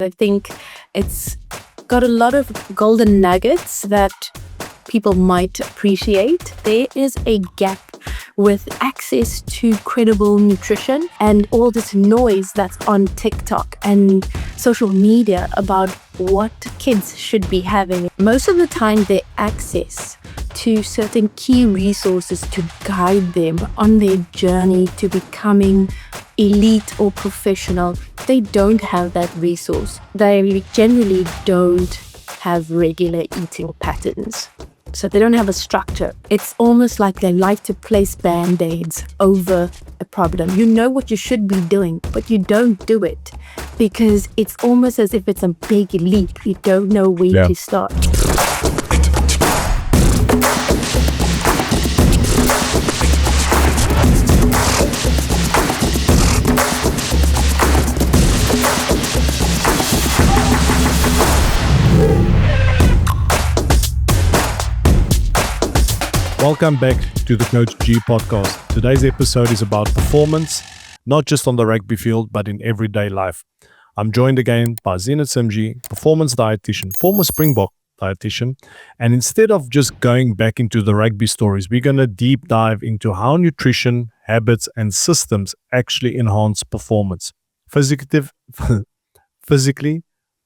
I think it's got a lot of golden nuggets that people might appreciate. There is a gap with access to credible nutrition and all this noise that's on TikTok and social media about what kids should be having. Most of the time, their access to certain key resources to guide them on their journey to becoming elite or professional, they don't have that resource. They generally don't have regular eating patterns. So they don't have a structure. It's almost like they like to place band-aids over a problem. You know what you should be doing, but you don't do it because it's almost as if it's a big leap. You don't know where to start. Welcome back to the Coach G podcast. Today's episode is about performance, not just on the rugby field, but in everyday life. I'm joined again by Zeenat Simjee, performance dietitian, former Springbok dietitian. And instead of just going back into the rugby stories, we're going to deep dive into how nutrition, habits, and systems actually enhance performance, physically,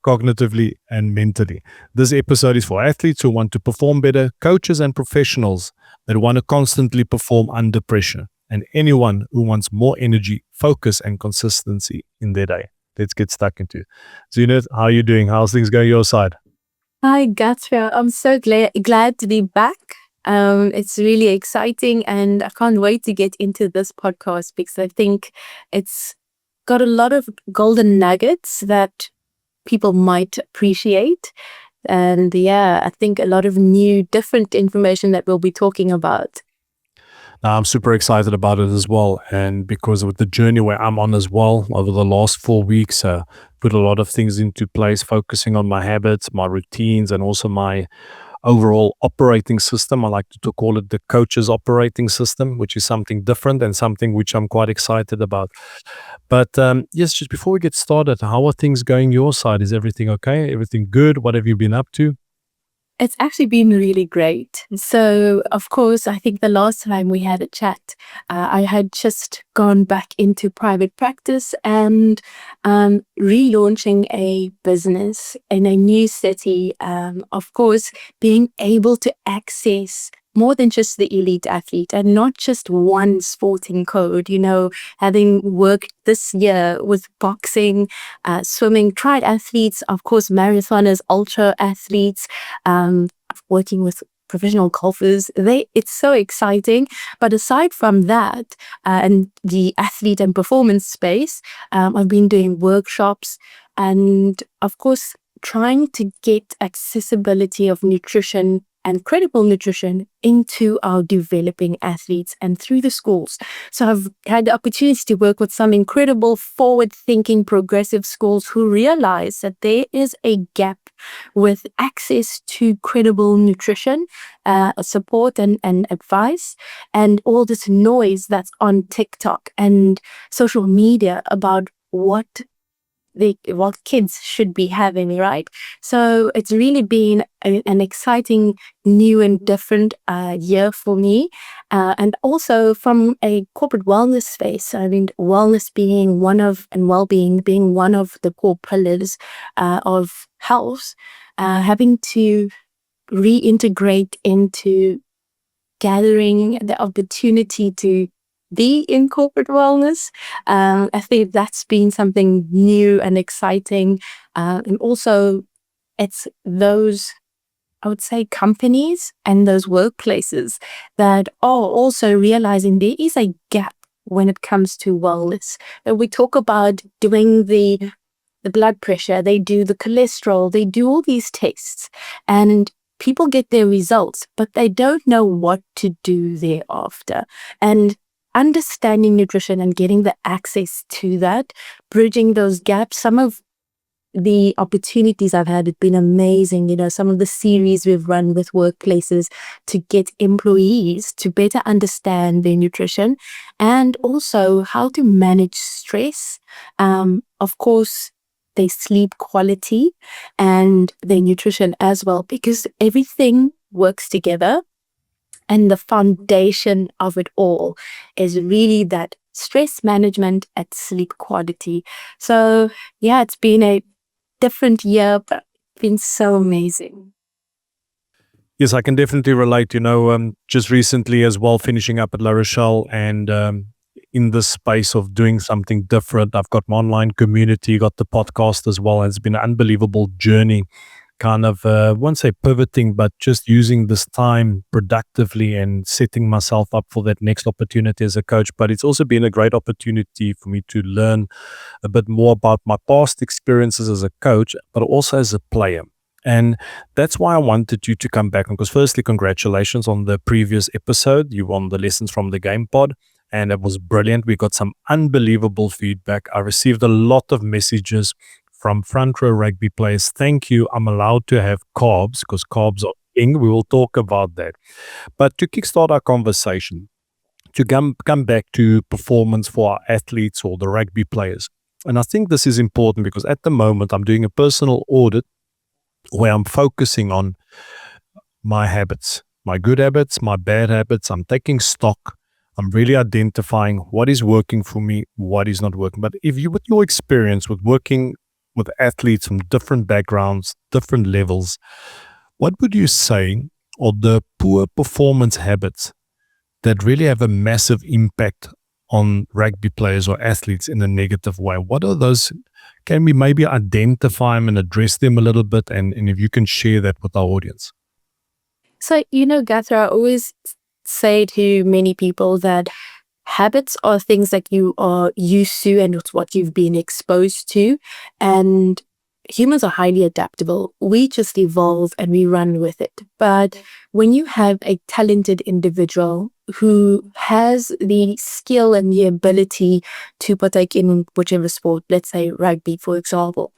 cognitively, and mentally. This episode is for athletes who want to perform better, coaches and professionals that want to constantly perform under pressure, and anyone who wants more energy, focus, and consistency in their day. Let's get stuck into it. Zeenat, how are you doing? How's things going your side? Hi, Gatsby. I'm so glad to be back. It's really exciting, and I can't wait to get into this podcast because I think it's got a lot of golden nuggets that people might appreciate. And I think a lot of new, different information that we'll be talking about. Now, I'm super excited about it as well. And because with the journey where I'm on as well, over the last 4 weeks, put a lot of things into place, focusing on my habits, my routines, and also my overall operating system. I like to call it the coach's operating system, which is something different and something which I'm quite excited about. But yes, just before we get started, how are things going your side? Is everything okay? Everything good? What have you been up to? It's actually been really great. So, of course, I think the last time we had a chat, I had just gone back into private practice and relaunching a business in a new city. Of course, being able to access more than just the elite athlete and not just one sporting code, having worked this year with boxing, swimming, triathletes, of course, marathoners, ultra athletes, working with professional golfers. It's so exciting. But aside from that, and the athlete and performance space, I've been doing workshops and, of course, trying to get accessibility of nutrition and credible nutrition into our developing athletes and through the schools. So I've had the opportunity to work with some incredible forward-thinking progressive schools who realize that there is a gap with access to credible nutrition, support and advice, and all this noise that's on TikTok and social media about what kids should be having, right? So it's really been an exciting, new and different year for me. And also from a corporate wellness space, I mean, wellness being and well-being being one of the core pillars of health, having to reintegrate into gathering the opportunity to be in corporate wellness. I think that's been something new and exciting. And also it's those, I would say, companies and those workplaces that are also realizing there is a gap when it comes to wellness. And we talk about doing the blood pressure, they do the cholesterol, they do all these tests and people get their results, but they don't know what to do thereafter. And understanding nutrition and getting the access to that, bridging those gaps. Some of the opportunities I've had have been amazing. Some of the series we've run with workplaces to get employees to better understand their nutrition and also how to manage stress. Of course, their sleep quality and their nutrition as well, because everything works together. And the foundation of it all is really that stress management and sleep quality. So yeah, it's been a different year, but it's been so amazing. Yes, I can definitely relate. Just recently as well, finishing up at La Rochelle, and in the space of doing something different, I've got my online community, got the podcast as well. And it's been an unbelievable journey, kind of, won't say pivoting, but just using this time productively and setting myself up for that next opportunity as a coach. But it's also been a great opportunity for me to learn a bit more about my past experiences as a coach, but also as a player. And that's why I wanted you to come back. Because firstly, congratulations on the previous episode. You won the Lessons from the Game pod, and it was brilliant. We got some unbelievable feedback. I received a lot of messages from front row rugby players. Thank you. I'm allowed to have carbs because carbs are king. We will talk about that. But to kickstart our conversation, to come back to performance for our athletes or the rugby players. And I think this is important because at the moment I'm doing a personal audit where I'm focusing on my habits, my good habits, my bad habits. I'm taking stock. I'm really identifying what is working for me, what is not working. But if you, with your experience with working with athletes from different backgrounds, different levels, what would you say are the poor performance habits that really have a massive impact on rugby players or athletes in a negative way? What are those? Can we maybe identify them and address them a little bit? And if you can share that with our audience. So, Gatra, I always say to many people that habits are things that you are used to and it's what you've been exposed to. And humans are highly adaptable. We just evolve and we run with it. But when you have a talented individual who has the skill and the ability to partake in whichever sport, let's say rugby, for example,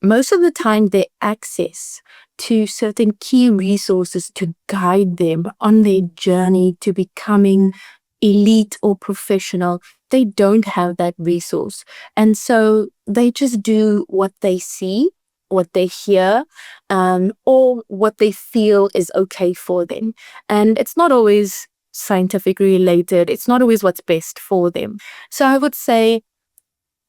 most of the time their access to certain key resources to guide them on their journey to becoming elite or professional, they don't have that resource. And so they just do what they see, what they hear, or what they feel is okay for them. And it's not always scientifically related. It's not always what's best for them. So I would say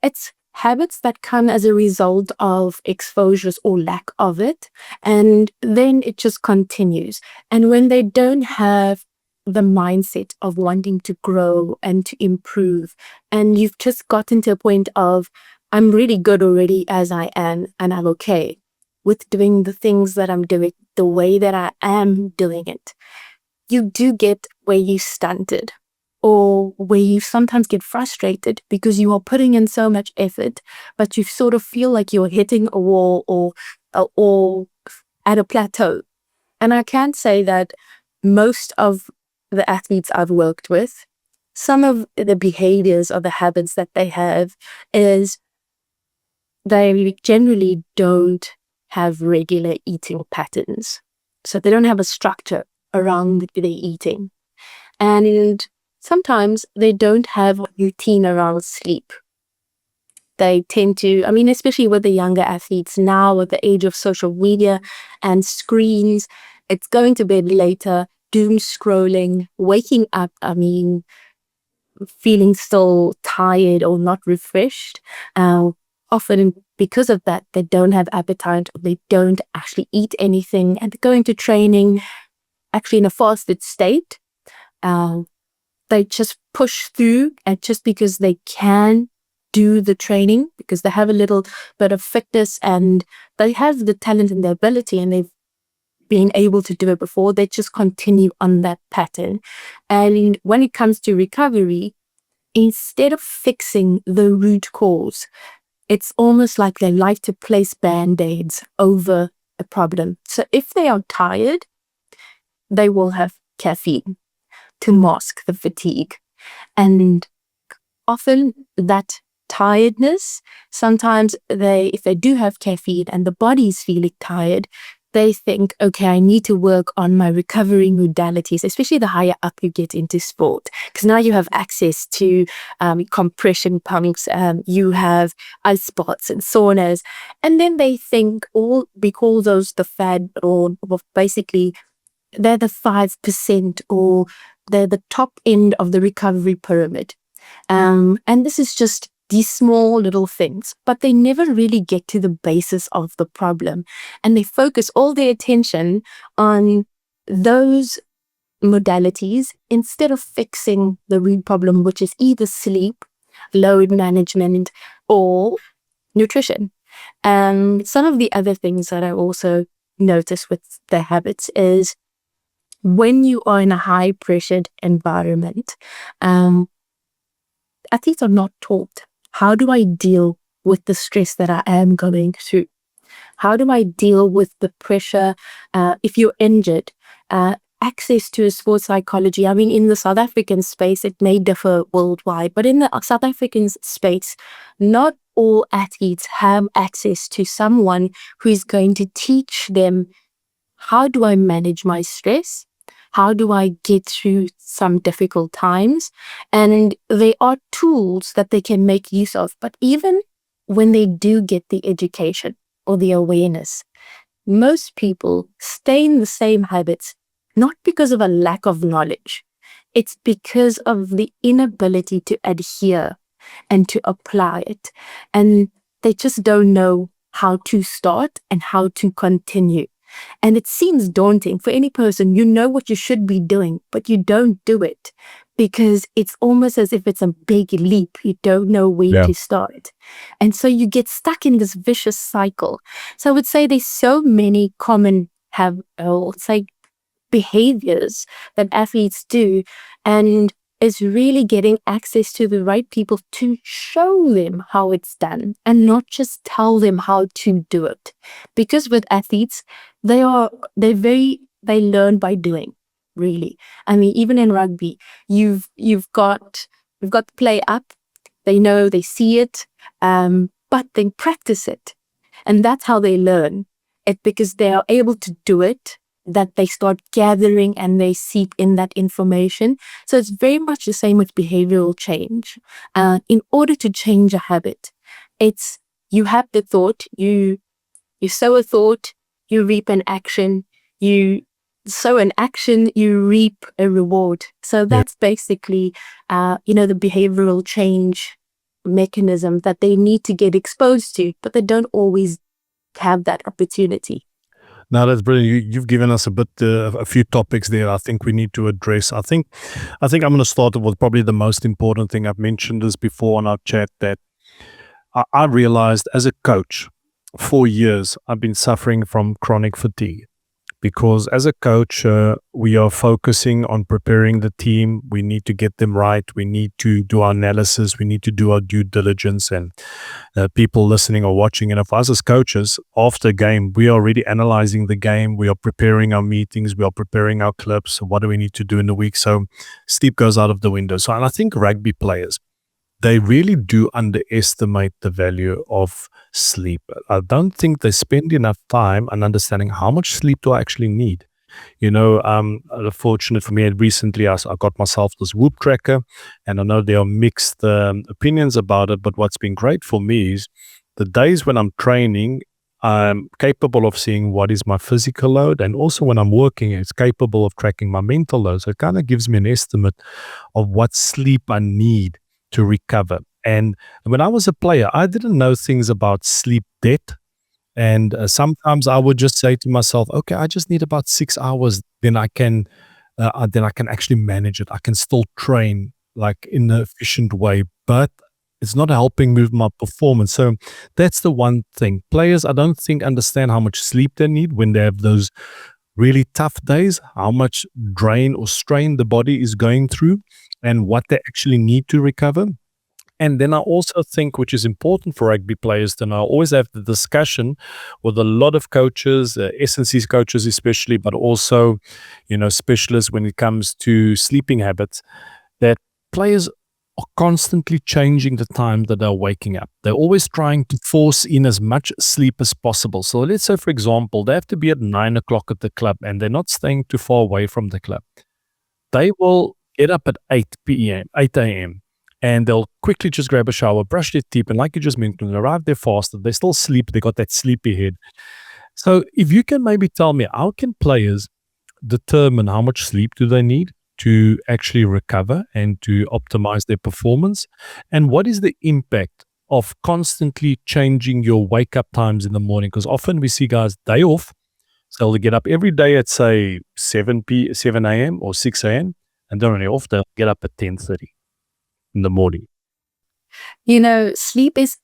it's habits that come as a result of exposures or lack of it. And then it just continues. And when they don't have the mindset of wanting to grow and to improve, and you've just gotten to a point of, I'm really good already as I am, and I'm okay with doing the things that I'm doing the way that I am doing it, you do get where you stunted, or where you sometimes get frustrated because you are putting in so much effort, but you sort of feel like you're hitting a wall or at a plateau. And I can say that most of the athletes I've worked with, some of the behaviors or the habits that they have is they generally don't have regular eating patterns. So they don't have a structure around their eating. And sometimes they don't have a routine around sleep. They tend to, especially with the younger athletes now at the age of social media and screens, it's going to bed later, doom scrolling, waking up, feeling still tired or not refreshed. Often because of that, they don't have appetite, or they don't actually eat anything, and going to training actually in a fasted state. They just push through, and just because they can do the training, because they have a little bit of fitness and they have the talent and the ability and they've been able to do it before, they just continue on that pattern. And when it comes to recovery, instead of fixing the root cause, it's almost like they like to place band-aids over a problem. So if they are tired, they will have caffeine to mask the fatigue. And often that tiredness, sometimes if they do have caffeine and the body is feeling tired, they think, okay, I need to work on my recovery modalities, especially the higher up you get into sport, because now you have access to compression pumps, you have ice baths and saunas, and then they think we call those the fad, or basically they're the 5%, or they're the top end of the recovery pyramid. And this is just these small little things, but they never really get to the basis of the problem. And they focus all their attention on those modalities instead of fixing the root problem, which is either sleep, load management, or nutrition. And some of the other things that I also notice with the habits is when you are in a high pressured environment, athletes are not taught, how do I deal with the stress that I am going through? How do I deal with the pressure if you're injured? Access to a sports psychology. I mean, in the South African space, it may differ worldwide, but in the South African space, not all athletes have access to someone who is going to teach them, how do I manage my stress? How do I get through some difficult times? And they are tools that they can make use of. But even when they do get the education or the awareness, most people stay in the same habits, not because of a lack of knowledge. It's because of the inability to adhere and to apply it. And they just don't know how to start and how to continue. And it seems daunting for any person. You know what you should be doing, but you don't do it because it's almost as if it's a big leap. You don't know where to start. And so you get stuck in this vicious cycle. So I would say there's so many common behaviors that athletes do, and is really getting access to the right people to show them how it's done and not just tell them how to do it. Because with athletes, they learn by doing, really. I mean, even in rugby, we've got the play up, they see it, but they practice it. And that's how they learn it, because they are able to do it, that they start gathering and they seep in that information. So it's very much the same with behavioral change. In order to change a habit, it's you have the thought, you sow a thought, you reap an action, you sow an action, you reap a reward. So that's basically, the behavioral change mechanism that they need to get exposed to, but they don't always have that opportunity. Now that's brilliant. You've given us a few topics there I think we need to address. I think I'm going to start with probably the most important thing. I've mentioned this before on our chat, that I realized as a coach, for years, I've been suffering from chronic fatigue. Because as a coach, we are focusing on preparing the team. We need to get them right. We need to do our analysis. We need to do our due diligence. And people listening or watching, and for us as coaches, after a game, we are already analyzing the game. We are preparing our meetings. We are preparing our clips. What do we need to do in the week? So sleep goes out of the window. So, and I think rugby players, they really do underestimate the value of sleep. I don't think they spend enough time on understanding how much sleep do I actually need. Fortunate for me, recently I got myself this Whoop tracker, and I know there are mixed opinions about it, but what's been great for me is the days when I'm training, I'm capable of seeing what is my physical load, and also when I'm working, it's capable of tracking my mental load. So it kind of gives me an estimate of what sleep I need to recover. And when I was a player, I didn't know things about sleep debt. And sometimes I would just say to myself, okay, I just need about 6 hours. Then I can actually manage it. I can still train like in an efficient way, but it's not helping move my performance. So that's the one thing. Players, I don't think, understand how much sleep they need when they have those really tough days, how much drain or strain the body is going through, and what they actually need to recover. And then I also think, which is important for rugby players, then I always have the discussion with a lot of coaches, S&C coaches especially, but also, specialists when it comes to sleeping habits, that players are constantly changing the time that they're waking up. They're always trying to force in as much sleep as possible. So let's say, for example, they have to be at 9 o'clock at the club and they're not staying too far away from the club. They will get up at 8 a.m. and they'll quickly just grab a shower, brush their teeth, and like you just mentioned, arrive there faster. They still sleep. They got that sleepy head. So if you can maybe tell me, how can players determine how much sleep do they need to actually recover and to optimize their performance? And what is the impact of constantly changing your wake up times in the morning? Because often we see guys day off, so they'll get up every day at say 7 a.m. or 6 a.m. and then on their off, they'll get up at 10:30 in the morning. Sleep is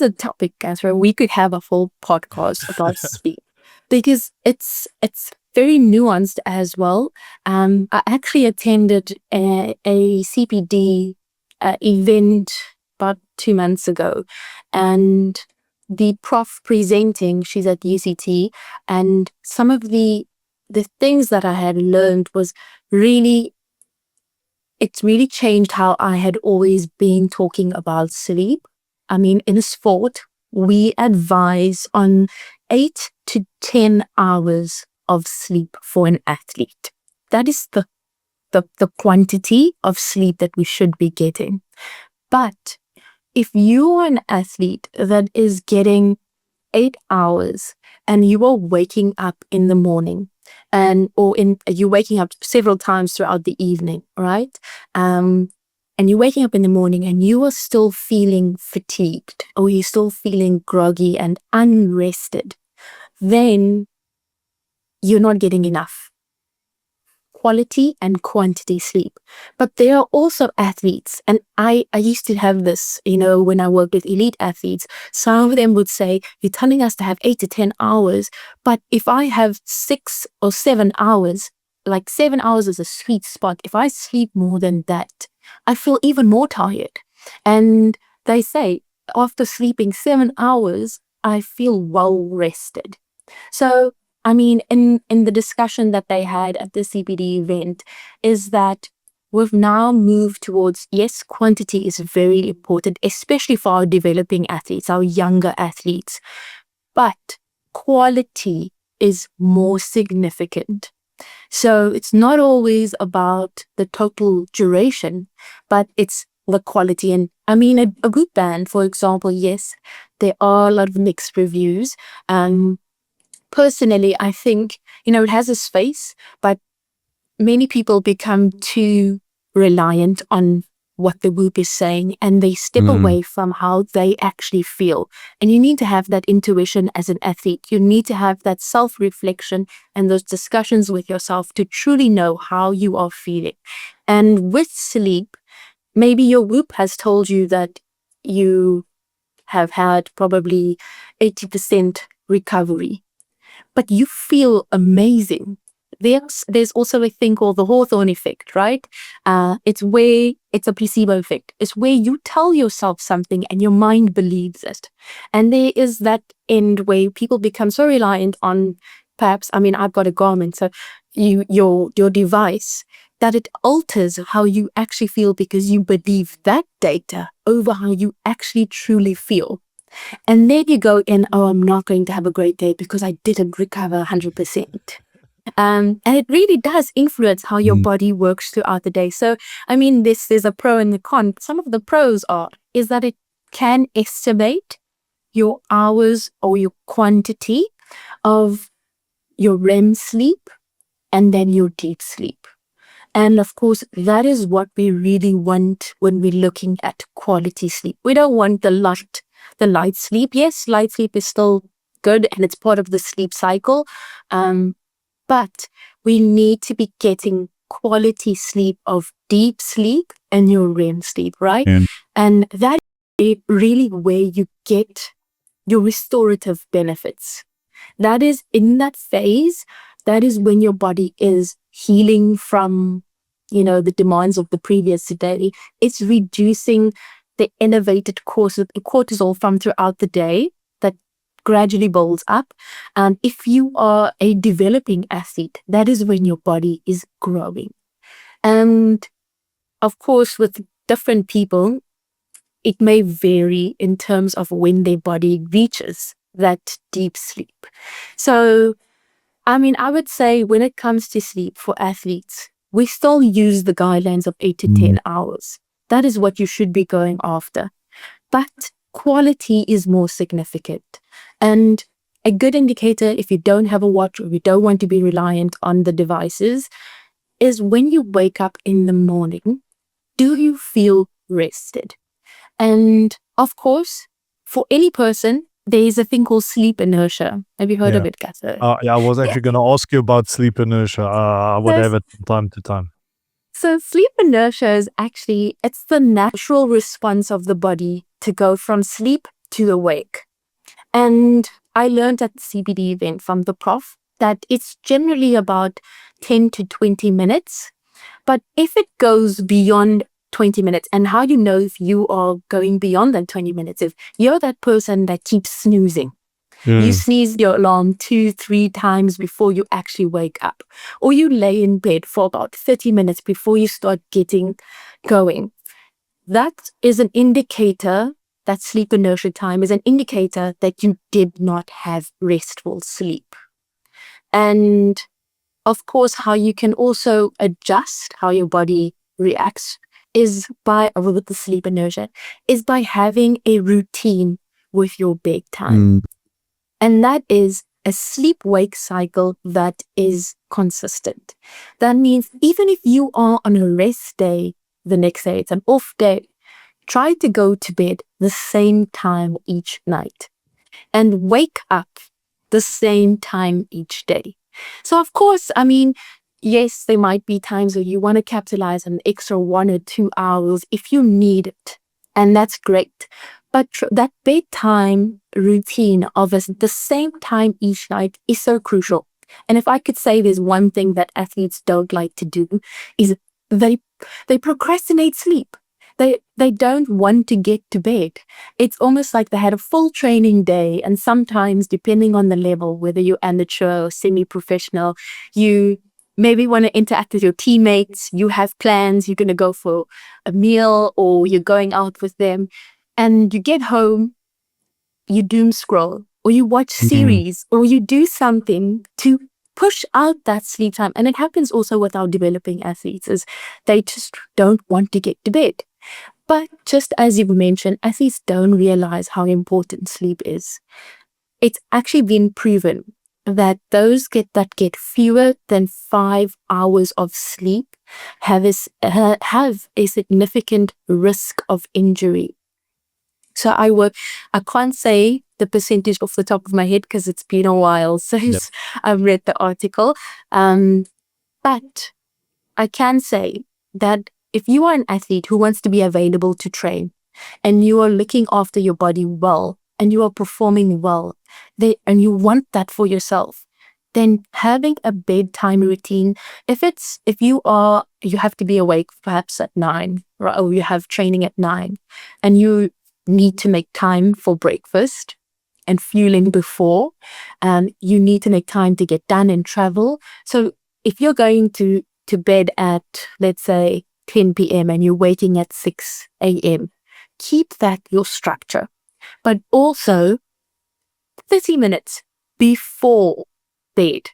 a topic, Ezra. We could have a full podcast about sleep because it's very nuanced as well. I actually attended a CPD event about 2 months ago, and the prof presenting, she's at UCT, and some of the things that I had learned was it's really changed how I had always been talking about sleep. I mean, in sport, we advise on 8 to 10 hours of sleep for an athlete. That is the quantity of sleep that we should be getting. But if you are an athlete that is getting 8 hours and you are waking up in the morning, you're waking up several times throughout the evening, right? And you're waking up in the morning and you are still feeling fatigued, or you're still feeling groggy and unrested, then you're not getting enough quality and quantity sleep. But there are also athletes, and I used to have this, when I worked with elite athletes. Some of them would say, you're telling us to have 8 to 10 hours, but if I have 6 or 7 hours, like 7 hours is a sweet spot. If I sleep more than that, I feel even more tired. And they say, after sleeping 7 hours, I feel well rested. So I mean, in the discussion that they had at the CPD event, is that we've now moved towards, yes, quantity is very important, especially for our developing athletes, our younger athletes, but quality is more significant. So it's not always about the total duration, but it's the quality. And I mean, a good band, for example, yes, there are a lot of mixed reviews. Personally, I think, it has a space, but many people become too reliant on what the Whoop is saying, and they step away from how they actually feel. And you need to have that intuition as an athlete. You need to have that self-reflection and those discussions with yourself to truly know how you are feeling. And with sleep, maybe your Whoop has told you that you have had probably 80% recovery, but you feel amazing. There's also a thing called the Hawthorne effect, right? It's a placebo effect. It's where you tell yourself something and your mind believes it. And there is that end where people become so reliant on, perhaps, I mean, I've got a Garmin, so your device, that it alters how you actually feel because you believe that data over how you actually truly feel. And then you go in, oh, I'm not going to have a great day because I didn't recover 100%. And it really does influence how your body works throughout the day. So, I mean, there's a pro and a con. Some of the pros is that it can estimate your hours or your quantity of your REM sleep and then your deep sleep. And of course, that is what we really want when we're looking at quality sleep. We don't want the light sleep. Yes, light sleep is still good and it's part of the sleep cycle. But we need to be getting quality sleep of deep sleep and your REM sleep, right? And that is really where you get your restorative benefits. That is in that phase, that is when your body is healing from, the demands of the previous day. It's reducing the elevated cortisol from throughout the day that gradually builds up. And if you are a developing athlete, that is when your body is growing. And of course, with different people, it may vary in terms of when their body reaches that deep sleep. So, I mean, I would say when it comes to sleep for athletes, we still use the guidelines of 8 to 10 hours. That is what you should be going after. But quality is more significant. And a good indicator, if you don't have a watch or you don't want to be reliant on the devices, is when you wake up in the morning, do you feel rested? And of course, for any person, there is a thing called sleep inertia. Have you heard of it, Katha? Yeah, I was actually going to ask you about sleep inertia. I would have it from time to time. So sleep inertia is actually, it's the natural response of the body to go from sleep to awake. And I learned at the CBD event from the prof that it's generally about 10 to 20 minutes. But if it goes beyond 20 minutes, and how do you know if you are going beyond that 20 minutes? If you're that person that keeps snoozing, you sneeze your alarm 2-3 times before you actually wake up, or you lay in bed for about 30 minutes before you start getting going. That is an indicator, that sleep inertia time is an indicator that you did not have restful sleep. And of course, how you can also adjust how your body reacts is with the sleep inertia, is by having a routine with your bedtime. And that is a sleep-wake cycle that is consistent. That means even if you are on a rest day, the next day, it's an off day, try to go to bed the same time each night and wake up the same time each day. So of course, I mean, yes, there might be times where you want to capitalize on an extra 1 or 2 hours if you need it. And that's great. But that bedtime routine of the same time each night is so crucial. And if I could say there's one thing that athletes don't like to do, is they procrastinate sleep. They don't want to get to bed. It's almost like they had a full training day, and sometimes, depending on the level, whether you're amateur or semi-professional, you maybe want to interact with your teammates, you have plans, you're going to go for a meal or you're going out with them, and you get home, you doom scroll, or you watch series, or you do something to push out that sleep time. And it happens also with our developing athletes, is they just don't want to get to bed. But just as you've mentioned, athletes don't realize how important sleep is. It's actually been proven that those that get fewer than 5 hours of sleep have a significant risk of injury. So I can't say the percentage off the top of my head because it's been a while since I've read the article. But I can say that if you are an athlete who wants to be available to train and you are looking after your body well and you are performing well, and you want that for yourself, then having a bedtime routine, if you have to be awake perhaps at 9, or you have training at 9, and you need to make time for breakfast and fueling before, you need to make time to get done and travel. So if you're going to bed at, let's say, 10 p.m. and you're waking at 6 a.m., keep that your structure. But also 30 minutes before bed,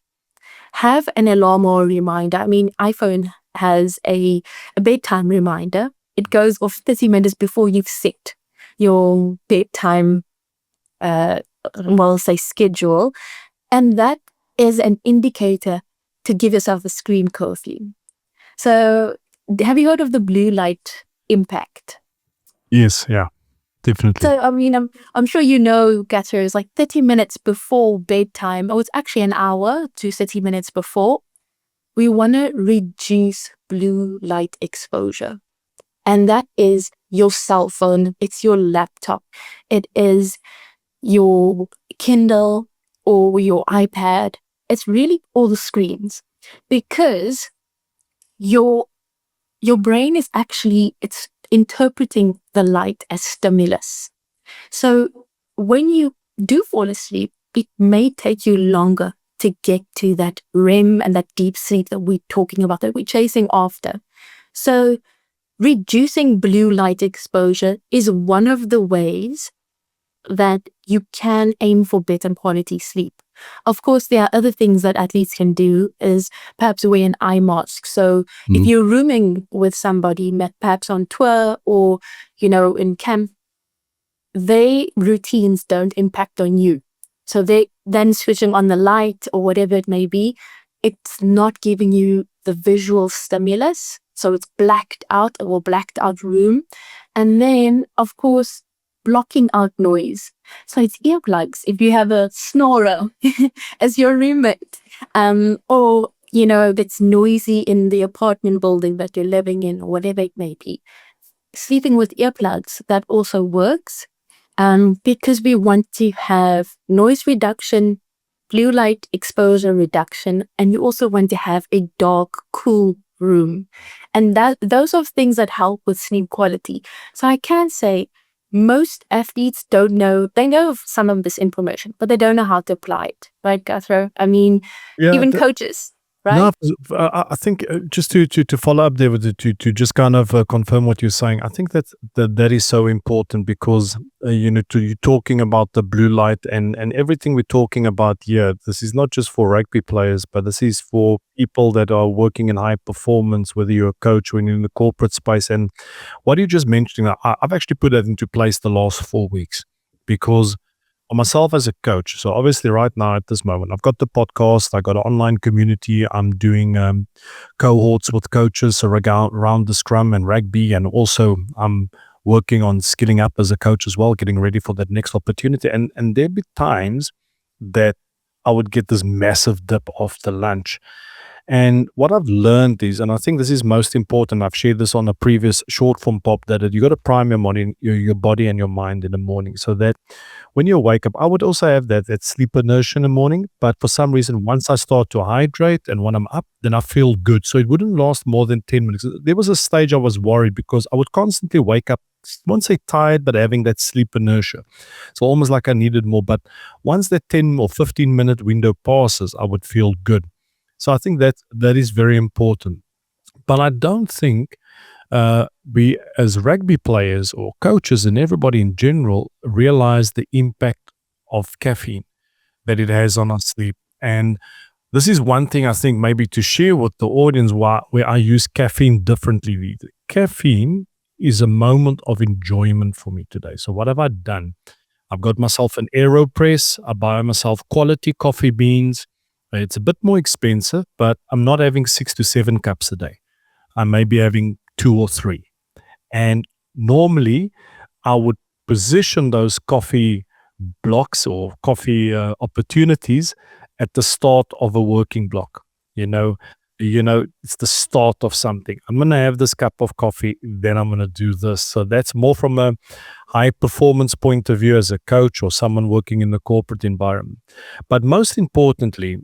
have an alarm or a reminder. I mean, iPhone has a bedtime reminder. It goes off 30 minutes before you've set your bedtime, schedule. And that is an indicator to give yourself a screen curfew. So have you heard of the blue light impact? Yes, yeah, definitely. So, I mean, I'm sure you know, Gatter, is like 30 minutes before bedtime, or it's actually an hour to 30 minutes before, we want to reduce blue light exposure. And that is your cell phone, it's your laptop, it is your Kindle or your iPad. It's really all the screens, because your brain is actually, it's interpreting the light as stimulus. So when you do fall asleep, it may take you longer to get to that REM and that deep sleep that we're talking about, that we're chasing after. So reducing blue light exposure is one of the ways that you can aim for better quality sleep. Of course, there are other things that athletes can do, is perhaps wear an eye mask. So if you're rooming with somebody, perhaps on tour or, in camp, their routines don't impact on you. So they then switching on the light or whatever it may be, it's not giving you the visual stimulus. So it's blacked out room. And then, of course, blocking out noise. So it's earplugs if you have a snorer as your roommate, or that's noisy in the apartment building that you're living in, or whatever it may be. Sleeping with earplugs, that also works, because we want to have noise reduction, blue light exposure reduction, and you also want to have a dark, cool room. And those are things that help with sleep quality. So I can say most athletes don't know, they know of some of this information, but they don't know how to apply it, right, Guthrie? I mean, even coaches, right? No, I think just to follow up there with to just kind of confirm what you're saying, I think that is so important because you're talking about the blue light and everything we're talking about here. This is not just for rugby players, but this is for people that are working in high performance, whether you're a coach or in the corporate space. And what you just mentioned, I've actually put that into place the last 4 weeks because myself as a coach. So obviously right now at this moment, I've got the podcast, I got an online community. I'm doing cohorts with coaches around the scrum and rugby. And also I'm working on skilling up as a coach as well, getting ready for that next opportunity. And there'd be times that I would get this massive dip after lunch. And what I've learned is, and I think this is most important, I've shared this on a previous short form pop, that you got to prime your body and your mind in the morning so that when you wake up, I would also have that sleep inertia in the morning. But for some reason, once I start to hydrate and when I'm up, then I feel good. So it wouldn't last more than 10 minutes. There was a stage I was worried because I would constantly wake up, I won't say tired, but having that sleep inertia. So almost like I needed more. But once that 10 or 15-minute window passes, I would feel good. So I think that is very important. But I don't think we as rugby players or coaches and everybody in general realize the impact of caffeine that it has on our sleep. And this is one thing I think maybe to share with the audience where I use caffeine differently. Caffeine is a moment of enjoyment for me today. So what have I done? I've got myself an AeroPress. I buy myself quality coffee beans. It's a bit more expensive, but I'm not having 6 to 7 cups a day. I may be having 2 or 3. And normally I would position those coffee blocks or coffee opportunities at the start of a working block. It's the start of something. I'm going to have this cup of coffee, then I'm going to do this. So that's more from a high performance point of view as a coach or someone working in the corporate environment. But most importantly,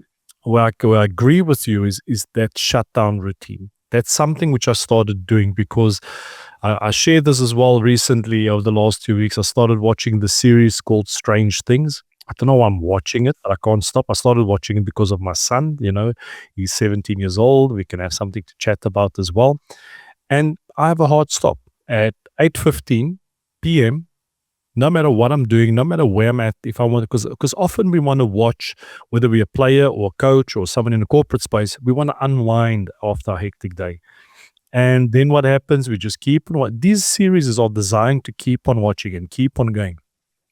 where I agree with you is that shutdown routine. That's something which I started doing because I shared this as well recently over the last 2 weeks. I started watching the series called Strange Things. I don't know why I'm watching it, but I can't stop. I started watching it because of my son. He's 17 years old. We can have something to chat about as well. And I have a hard stop at 8:15 p.m. No matter what I'm doing, no matter where I'm at, if I want, because often we want to watch, whether we're a player or a coach or someone in the corporate space, we want to unwind after a hectic day. And then what happens? We just keep on watching. These series are designed to keep on watching and keep on going.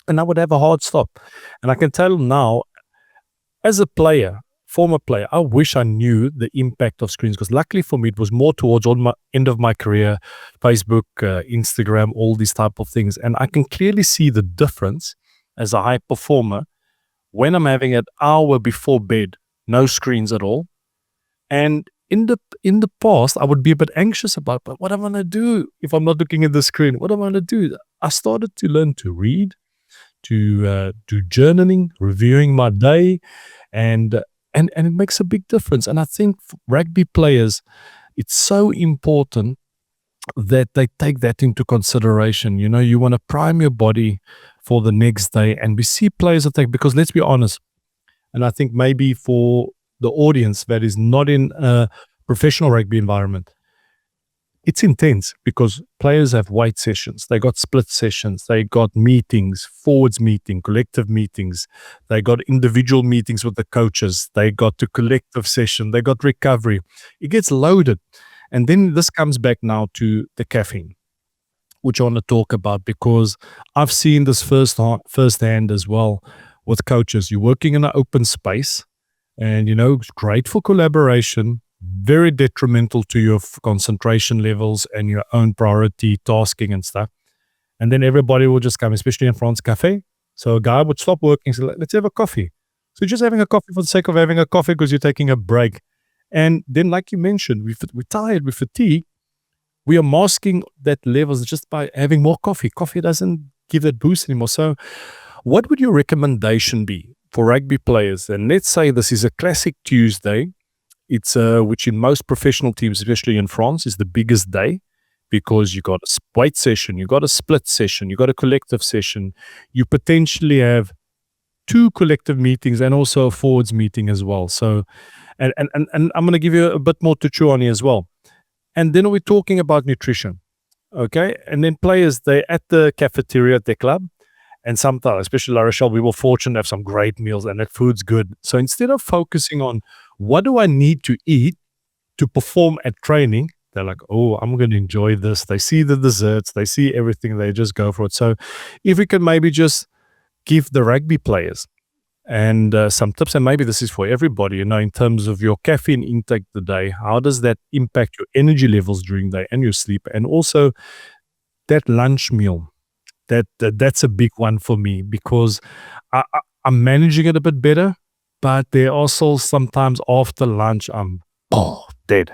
And I would have a hard stop. And I can tell now, as a player, former player, I wish I knew the impact of screens, because luckily for me, it was more towards on my end of my career, Facebook, Instagram, all these type of things. And I can clearly see the difference as a high performer when I'm having an hour before bed, no screens at all. And in the past, I would be a bit anxious about, but what am I going to do if I'm not looking at the screen? What am I going to do? I started to learn to read, to do journaling, reviewing my day, and it makes a big difference. And I think for rugby players, it's so important that they take that into consideration. You want to prime your body for the next day. And we see players that take, because let's be honest, and I think maybe for the audience that is not in a professional rugby environment, it's intense because players have weight sessions, they got split sessions, they got meetings, forwards meeting, collective meetings, they got individual meetings with the coaches, they got the collective session, they got recovery. It gets loaded. And then this comes back now to the caffeine, which I want to talk about because I've seen this firsthand as well with coaches. You're working in an open space and, it's great for collaboration, very detrimental to your concentration levels and your own priority tasking and stuff. And then everybody will just come, especially in France, cafe. So a guy would stop working and say, let's have a coffee. So you're just having a coffee for the sake of having a coffee because you're taking a break. And then, like you mentioned, we're tired, we're fatigued. We are masking that levels just by having more coffee. Coffee doesn't give that boost anymore. So what would your recommendation be for rugby players? And let's say this is a classic Tuesday. It's which in most professional teams, especially in France, is the biggest day because you got a weight session, you got a split session, you got a collective session. You potentially have 2 collective meetings and also a forwards meeting as well. So, and I'm going to give you a bit more to chew on here as well. And then we're talking about nutrition, okay? And then players, they're at the cafeteria at their club. And sometimes, especially La Rochelle, we were fortunate to have some great meals and that food's good. So instead of focusing on what do I need to eat to perform at training, they're like, oh, I'm going to enjoy this. They see the desserts, they see everything, they just go for it. So if we can maybe just give the rugby players and some tips, and maybe this is for everybody, in terms of your caffeine intake the day, how does that impact your energy levels during the day and your sleep? And also that lunch meal, that's a big one for me because I'm managing it a bit better, but there also sometimes after lunch, I'm dead.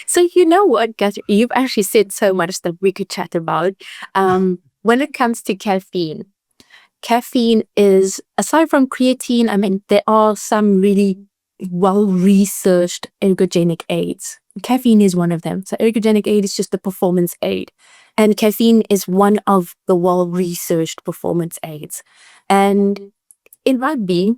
So you know what, Gus, you've actually said so much that we could chat about. When it comes to caffeine is, aside from creatine, I mean, there are some really well-researched ergogenic aids. Caffeine is one of them. So ergogenic aid is just a performance aid. And caffeine is one of the well-researched performance aids. And in rugby,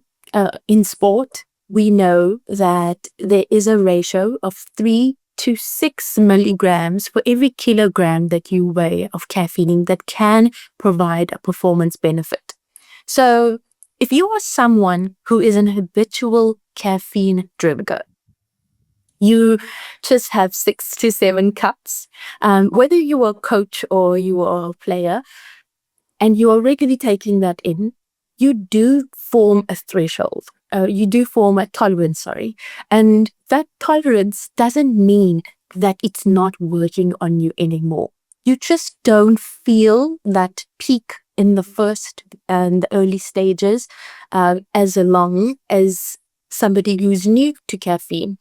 in sport, we know that there is a ratio of 3 to 6 milligrams for every kilogram that you weigh of caffeine that can provide a performance benefit. So if you are someone who is an habitual caffeine drinker, you just have 6 to 7 cups, whether you are a coach or you are a player, and you are regularly taking that in, you do form a threshold. You do form a tolerance, and that tolerance doesn't mean that it's not working on you anymore. You just don't feel that peak in the first and the early stages as long as somebody who's new to caffeine.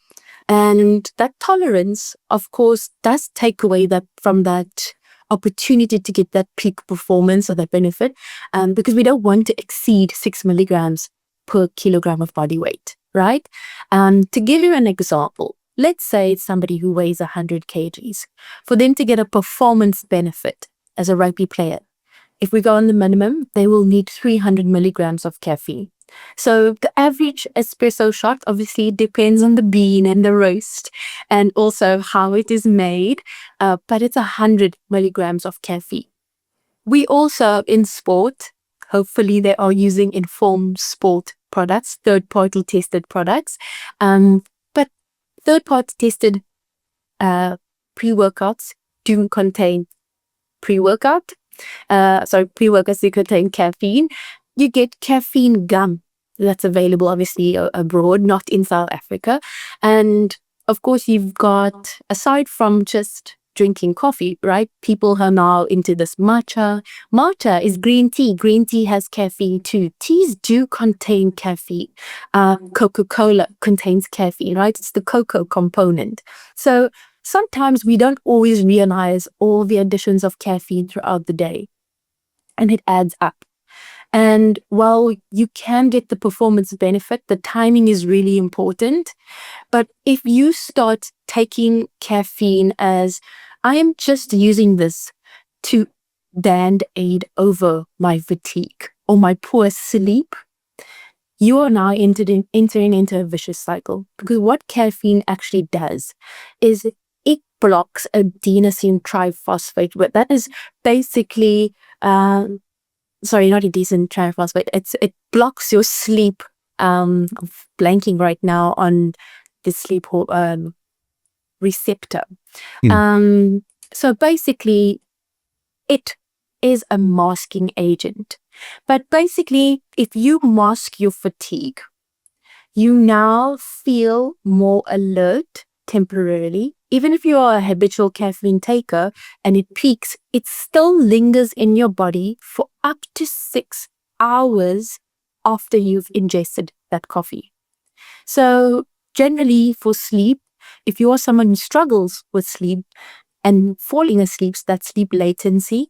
And that tolerance, of course, does take away from that opportunity to get that peak performance or that benefit, because we don't want to exceed 6 milligrams per kilogram of body weight, right? To give you an example, let's say it's somebody who weighs 100 kgs. For them to get a performance benefit as a rugby player, if we go on the minimum, they will need 300 milligrams of caffeine. So the average espresso shot obviously depends on the bean and the roast and also how it is made, but it's 100 milligrams of caffeine. We also, in sport, hopefully they are using informed sport products, third-party tested products, but third-party tested pre-workouts do contain pre-workouts do contain caffeine. You get caffeine gum that's available obviously abroad, not in South Africa. And of course you've got, aside from just drinking coffee, right? People are now into this matcha. Matcha is green tea. Green tea has caffeine too. Teas do contain caffeine. Coca-Cola contains caffeine, right? It's the cocoa component. So sometimes we don't always realize all the additions of caffeine throughout the day, and it adds up. And while you can get the performance benefit, the timing is really important. But if you start taking caffeine as, I am just using this to band-aid over my fatigue or my poor sleep, you are now entering into a vicious cycle. Because what caffeine actually does is it blocks adenosine triphosphate. But that is basically, sorry, not adenosine triphosphate. It blocks your sleep. I'm blanking right now on the sleep receptor. So basically, it is a masking agent. But basically, if you mask your fatigue, you now feel more alert temporarily. Even if you are a habitual caffeine taker and it peaks, it still lingers in your body for up to 6 hours after you've ingested that coffee. So generally for sleep, if you are someone who struggles with sleep and falling asleep, that sleep latency,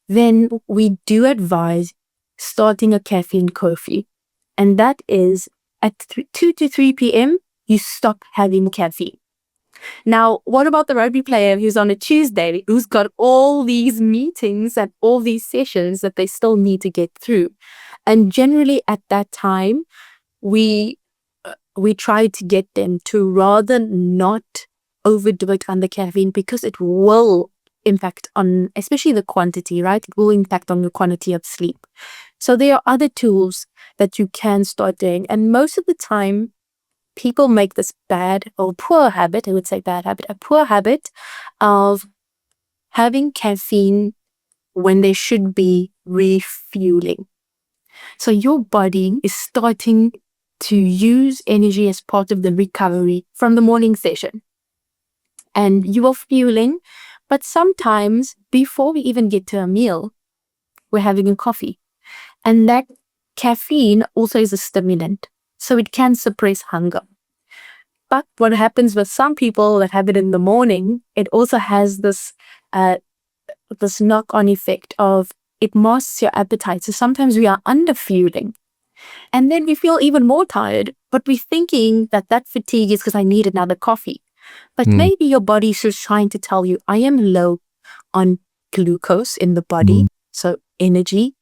then we do advise starting a caffeine curfew. And that is at 2 to 3 p.m., you stop having caffeine. Now, what about the rugby player who's on a Tuesday, who's got all these meetings and all these sessions that they still need to get through? And generally at that time, we try to get them to rather not overdo it on the caffeine, because it will impact on, especially the quantity, right? It will impact on the quantity of sleep. So there are other tools that you can start doing. And most of the time, people make this bad or poor habit, I would say bad habit, a poor habit of having caffeine when they should be refueling. So your body is starting to use energy as part of the recovery from the morning session. And you are fueling, but sometimes before we even get to a meal, we're having a coffee. And that caffeine also is a stimulant, so it can suppress hunger. But what happens with some people that have it in the morning, it also has this knock-on effect of it masks your appetite. So sometimes we are under fueling. And then we feel even more tired, but we're thinking that fatigue is because I need another coffee. But maybe your body is just trying to tell you, I am low on glucose in the body, so energy.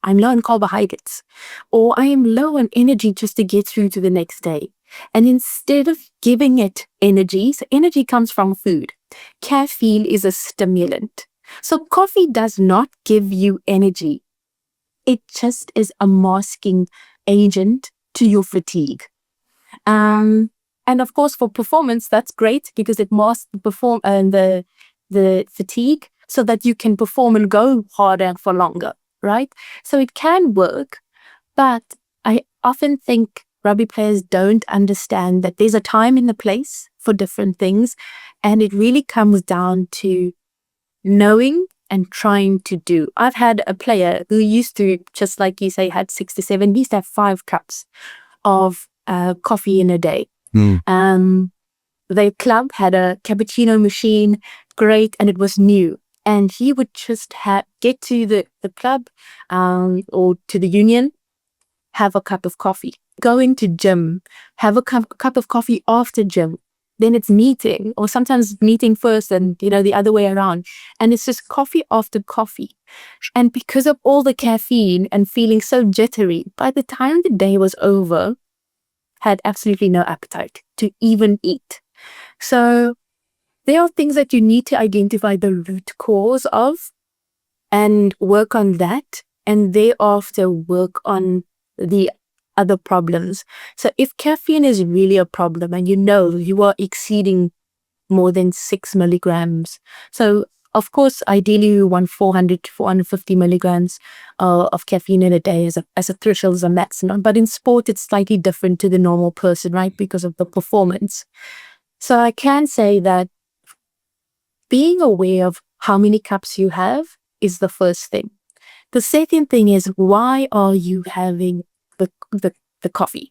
I'm low on carbohydrates, or I am low on energy just to get through to the next day. And instead of giving it energy, so energy comes from food. Caffeine is a stimulant. So coffee does not give you energy. It just is a masking agent to your fatigue. And of course, for performance, that's great because it masks the fatigue so that you can perform and go harder for longer, right? So it can work, but I often think rugby players don't understand that there's a time and a place for different things, and it really comes down to knowing and trying to do. I've had a player who used to, just like you say, had 6 to 7, he used to have 5 cups of coffee in a day. Their club had a cappuccino machine, great, and it was new. And he would just get to the club or to the union, have a cup of coffee. Go into gym, have a cup of coffee after gym. Then it's meeting, or sometimes meeting first and, the other way around. And it's just coffee after coffee. And because of all the caffeine and feeling so jittery, by the time the day was over, had absolutely no appetite to even eat. So there are things that you need to identify the root cause of and work on that, and thereafter work on the other problems. So if caffeine is really a problem and you are exceeding more than 6 milligrams, so of course ideally you want 400 to 450 milligrams of caffeine in a day as a threshold, as a maximum. But in sport it's slightly different to the normal person, right, because of the performance. So I can say that being aware of how many cups you have is the first thing. The second thing is, why are you having the coffee?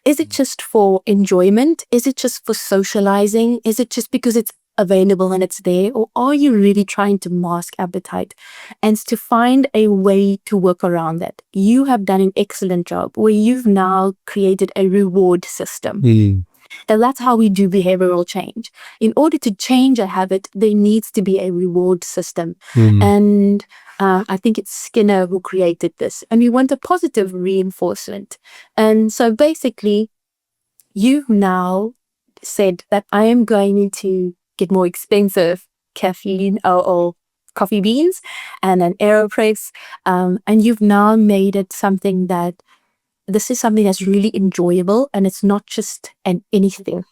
Is it just for enjoyment? Is it just for socializing? Is it just because it's available and it's there? Or are you really trying to mask appetite and to find a way to work around that? You have done an excellent job where you've now created a reward system. And that's how we do behavioral change. In order to change a habit, there needs to be a reward system. And I think it's Skinner who created this. And we want a positive reinforcement. And so basically, you've now said that I am going to get more expensive caffeine or coffee beans and an AeroPress. And you've now made it something that this is something that's really enjoyable, and it's not just an anything.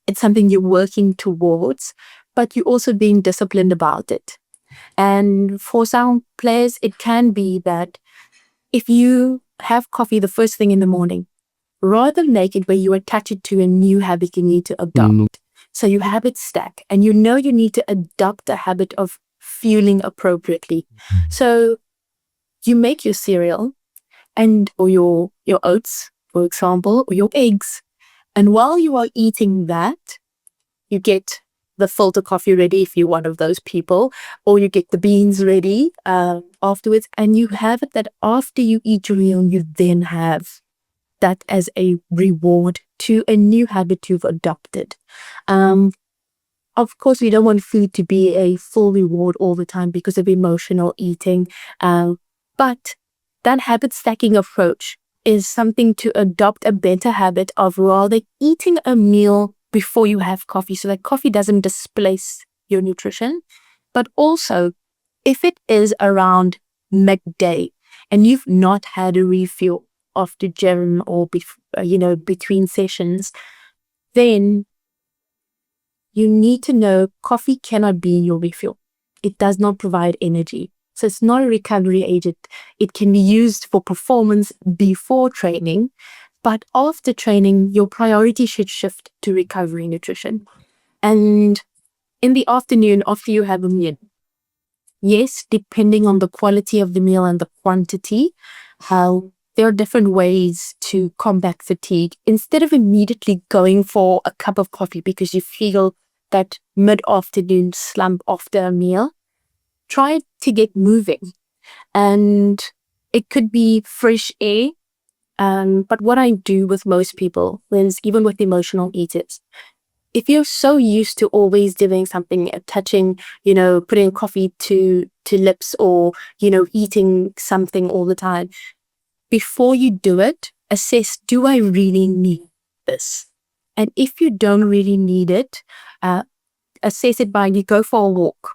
It's something you're working towards, but you're also being disciplined about it. And for some players, it can be that if you have coffee the first thing in the morning, rather make it where you attach it to a new habit you need to adopt. So you habit stack, and you know you need to adopt a habit of fueling appropriately. So you make your cereal or your oats, for example, or your eggs. And while you are eating that, you get the filter coffee ready if you're one of those people, or you get the beans ready afterwards. And you have it that after you eat your meal, you then have that as a reward to a new habit you've adopted. Of course, we don't want food to be a full reward all the time because of emotional eating. But that habit stacking approach is something to adopt a better habit of rather eating a meal before you have coffee, so that coffee doesn't displace your nutrition. But also, if it is around midday and you've not had a refuel after gym or between sessions, then you need to know coffee cannot be your refuel. It does not provide energy. So it's not a recovery agent. It can be used for performance before training, but after training, your priority should shift to recovery nutrition. And in the afternoon, after you have a meal, yes, depending on the quality of the meal and the quantity, there are different ways to combat fatigue. Instead of immediately going for a cup of coffee because you feel that mid-afternoon slump after a meal, try to get moving. And it could be fresh air. But what I do with most people is, even with emotional eaters, if you're so used to always doing something, touching, putting coffee to lips, or, eating something all the time, before you do it, assess, do I really need this? And if you don't really need it, assess it by, you go for a walk.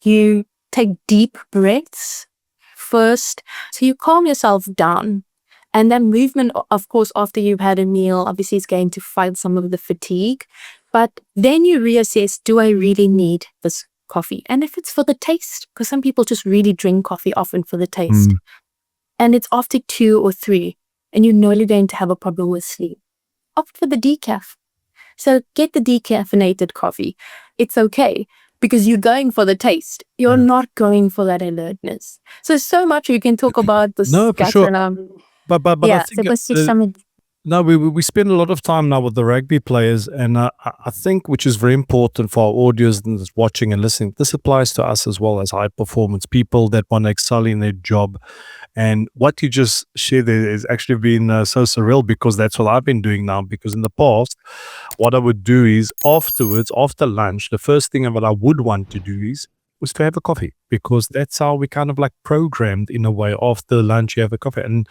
You take deep breaths first, so you calm yourself down. And then movement, of course, after you've had a meal, obviously is going to fight some of the fatigue. But then you reassess, do I really need this coffee? And if it's for the taste, because some people just really drink coffee often for the taste, and it's after 2 or 3, and you know you're going to have a problem with sleep, opt for the decaf. So get the decaffeinated coffee. It's okay, because you're going for the taste. You're not going for that alertness. So much you can talk about this. No, for sure. But I think we spend a lot of time now with the rugby players, and I think, which is very important for our audience that's watching and listening, this applies to us as well as high performance people that want to excel in their job. And what you just shared there is actually been so surreal, because that's what I've been doing now. Because in the past, what I would do is afterwards, after lunch, the first thing that I would want to do was to have a coffee, because that's how we kind of like programmed in a way. After lunch, you have a coffee. And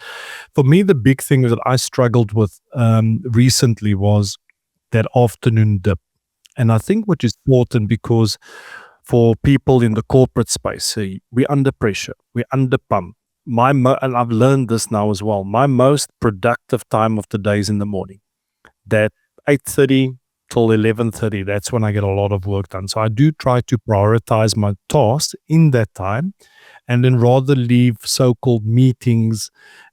for me, the big thing that I struggled with recently was that afternoon dip. And I think what is important, because for people in the corporate space, we're under pressure, we're under pump. And I've learned this now as well, my most productive time of the day is in the morning. That 8:30 till 11:30, that's when I get a lot of work done. So I do try to prioritize my tasks in that time, and then rather leave so-called meetings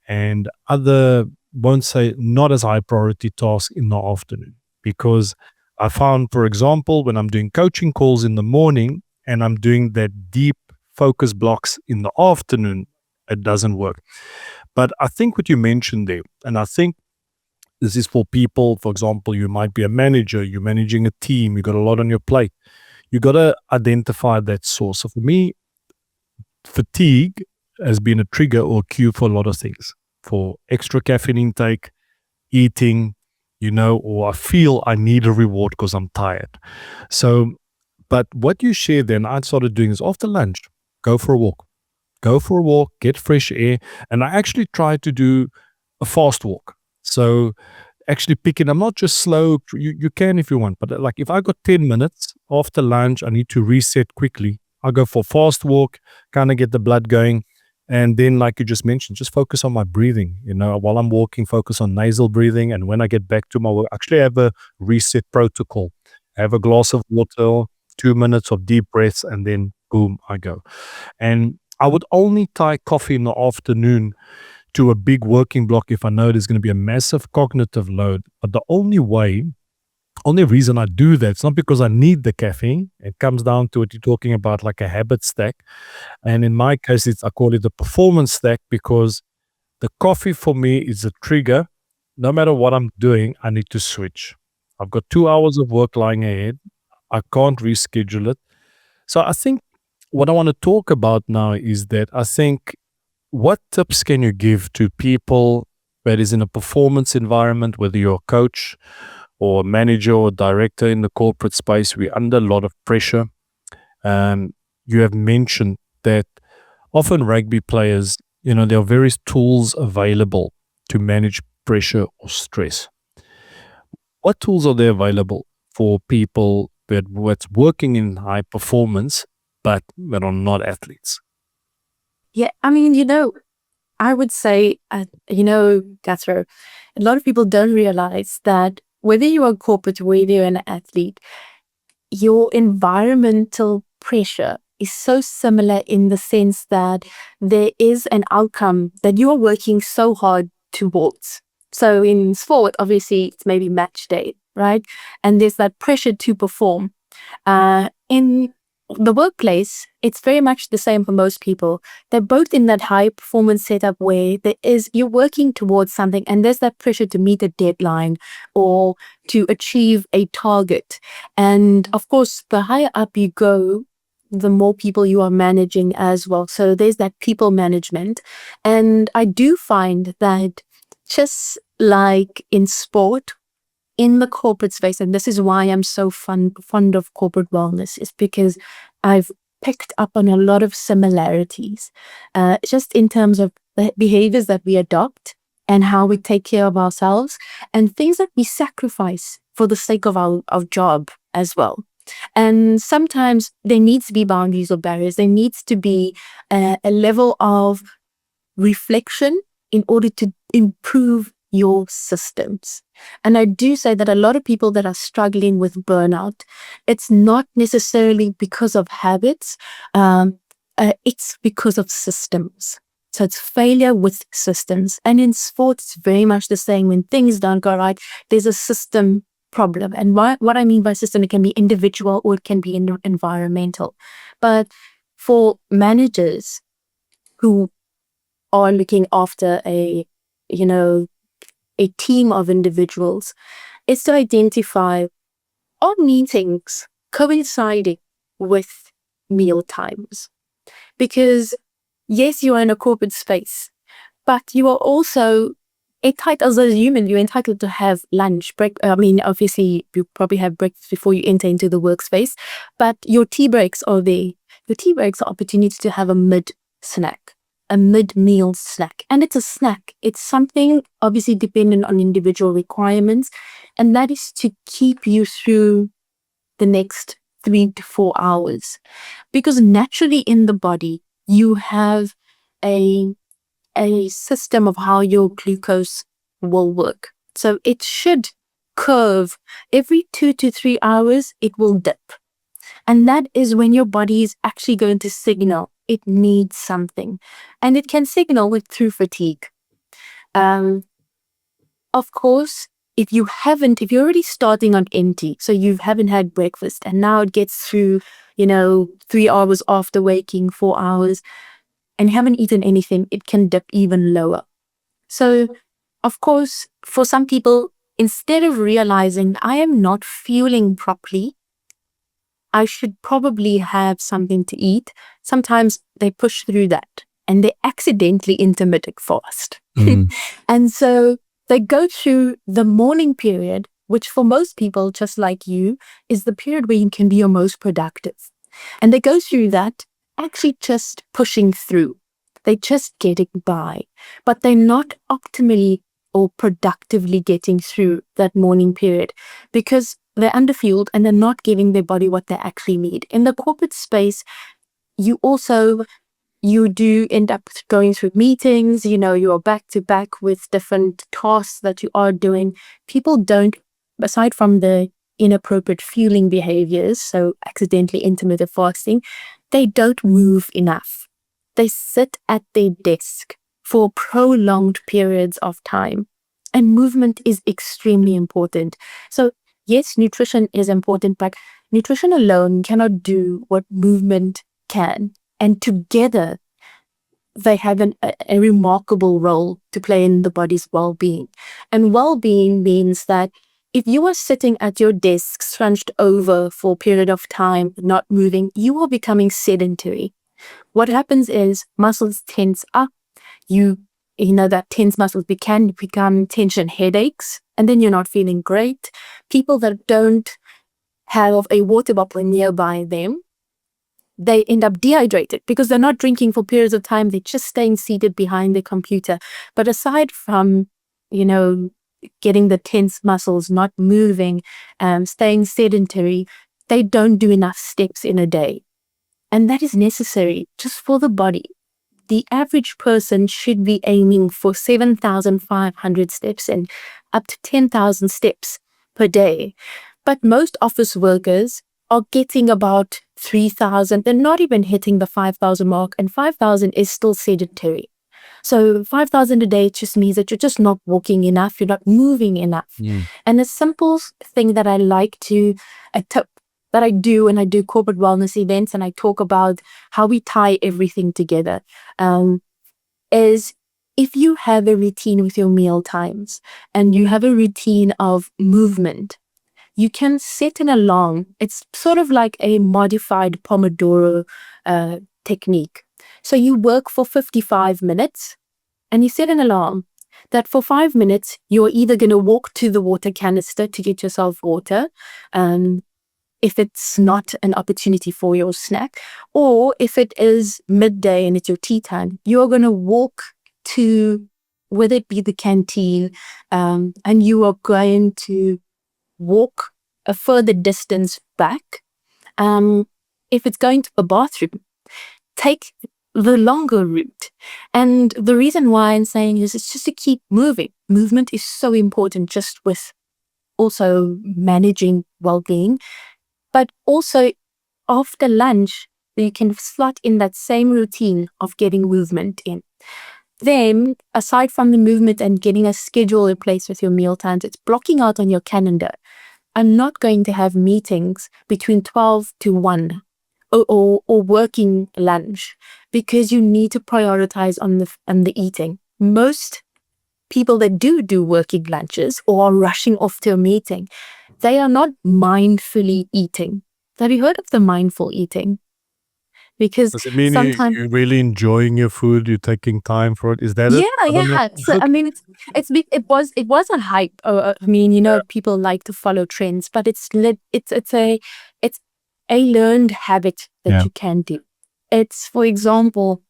and other, won't say not as high priority tasks in the afternoon. Because I found, for example, when I'm doing coaching calls in the morning and I'm doing that deep focus blocks in the afternoon, it doesn't work. But I think what you mentioned there, and I think this is for people, for example, you might be a manager, you're managing a team, you got a lot on your plate. You got to identify that source. So for me, fatigue has been a trigger or a cue for a lot of things. For extra caffeine intake, eating, or I feel I need a reward because I'm tired. So, but what you shared then, I started doing is after lunch, go for a walk. Go for a walk, get fresh air. And I actually try to do a fast walk. So actually picking. I'm not just slow. You can if you want, but like if I got 10 minutes after lunch, I need to reset quickly. I go for a fast walk, kind of get the blood going. And then, like you just mentioned, just focus on my breathing. While I'm walking, focus on nasal breathing. And when I get back to my work, actually have a reset protocol. I have a glass of water, 2 minutes of deep breaths, and then boom, I go. And I would only tie coffee in the afternoon to a big working block if I know there's going to be a massive cognitive load. But the only reason I do that, it's not because I need the caffeine. It comes down to what you're talking about, like a habit stack. And in my case, I call it the performance stack, because the coffee for me is a trigger. No matter what I'm doing, I need to switch. I've got 2 hours of work lying ahead. I can't reschedule it. So I think what I want to talk about now is that I think, what tips can you give to people that is in a performance environment, whether you're a coach or a manager or director in the corporate space? We're under a lot of pressure. You have mentioned that often rugby players, there are various tools available to manage pressure or stress. What tools are there available for people that's working in high performance but that are not athletes? Yeah, I would say, Gatsro, a lot of people don't realize that whether you're a corporate, whether you're an athlete, your environmental pressure is so similar in the sense that there is an outcome that you are working so hard towards. So in sport, obviously, it's maybe match day, right? And there's that pressure to perform. In the workplace, it's very much the same for most people. They're both in that high performance setup where you're working towards something, and there's that pressure to meet a deadline or to achieve a target. And of course, the higher up you go, the more people you are managing as well. So there's that people management. And I do find that, just like in sport, in the corporate space, and this is why I'm so fond of corporate wellness, is because I've picked up on a lot of similarities, just in terms of the behaviors that we adopt and how we take care of ourselves, and things that we sacrifice for the sake of our job as well. And sometimes there needs to be boundaries or barriers. There needs to be a level of reflection in order to improve your systems. And I do say that a lot of people that are struggling with burnout, it's not necessarily because of habits, it's because of systems. So it's failure with systems. And in sports, it's very much the same. When things don't go right, there's a system problem. And what I mean by system, it can be individual or it can be environmental. But for managers who are looking after a team of individuals, is to identify, are meetings coinciding with meal times? Because yes, you are in a corporate space, but you are also entitled, as a human, you're entitled to have lunch, break. I mean, obviously, you probably have breakfast before you enter into the workspace, but your tea breaks are there. Your tea breaks are opportunities to have a mid-meal snack. And it's a snack. It's something obviously dependent on individual requirements. And that is to keep you through the next 3 to 4 hours. Because naturally in the body, you have a system of how your glucose will work. So it should curve every 2 to 3 hours, it will dip. And that is when your body is actually going to signal it needs something. And it can signal through fatigue. Of course, if you're already starting on empty, so you haven't had breakfast and now it gets through, 3 hours after waking, 4 hours, and you haven't eaten anything, it can dip even lower. So, of course, for some people, instead of realizing I am not fueling properly, I should probably have something to eat, sometimes they push through that and they accidentally intermittent fast. And so they go through the morning period, which for most people, just like you, is the period where you can be your most productive. And they go through that actually just pushing through. They're just getting by, but they're not optimally or productively getting through that morning period, because they're underfueled and they're not giving their body what they actually need. In the corporate space, you do end up going through meetings, you are back to back with different tasks that you are doing. People don't, aside from the inappropriate fueling behaviors, so accidentally intermittent fasting, they don't move enough. They sit at their desk for prolonged periods of time. And movement is extremely important. So yes, nutrition is important, but nutrition alone cannot do what movement can. And together, they have a remarkable role to play in the body's well-being. And well-being means that if you are sitting at your desk scrunched over for a period of time, not moving, you are becoming sedentary. What happens is muscles tense up. That tense muscles can become tension headaches, and then you're not feeling great. People that don't have a water bottle nearby them, they end up dehydrated because they're not drinking for periods of time. They're just staying seated behind the computer. But aside from, getting the tense muscles, not moving, staying sedentary, they don't do enough steps in a day. And that is necessary just for the body. The average person should be aiming for 7,500 steps and up to 10,000 steps per day. But most office workers are getting about 3,000. They're not even hitting the 5,000 mark, and 5,000 is still sedentary. So 5,000 a day just means that you're just not walking enough, you're not moving enough. And a simple thing that I like to, a tip that I do when I do corporate wellness events and I talk about how we tie everything together, is if you have a routine with your meal times and you have a routine of movement, you can set an alarm. It's sort of like a modified Pomodoro technique. So you work for 55 minutes and you set an alarm that for 5 minutes, you're either going to walk to the water canister to get yourself water, if it's not an opportunity for your snack, or if it is midday and it's your tea time, you're going to walk to, whether it be the canteen, and you are going to walk a further distance back. If it's going to the bathroom, take the longer route. And the reason why I'm saying is it's just to keep moving. Movement is so important, just with also managing well-being. But also after lunch, you can slot in that same routine of getting movement in. Then, aside from the movement and getting a schedule in place with your meal times, it's blocking out on your calendar. I'm not going to have meetings between 12 to 1 or working lunch, because you need to prioritize on the eating. Most people that do working lunches or are rushing off to a meeting, they are not mindfully eating. Have you heard of the mindful eating? Because does it mean sometimes you're really enjoying your food? You're taking time for it? Is that it? I don't know. yeah. So I mean, it was a hype. People like to follow trends, but it's a learned habit that you can do. It's, for example,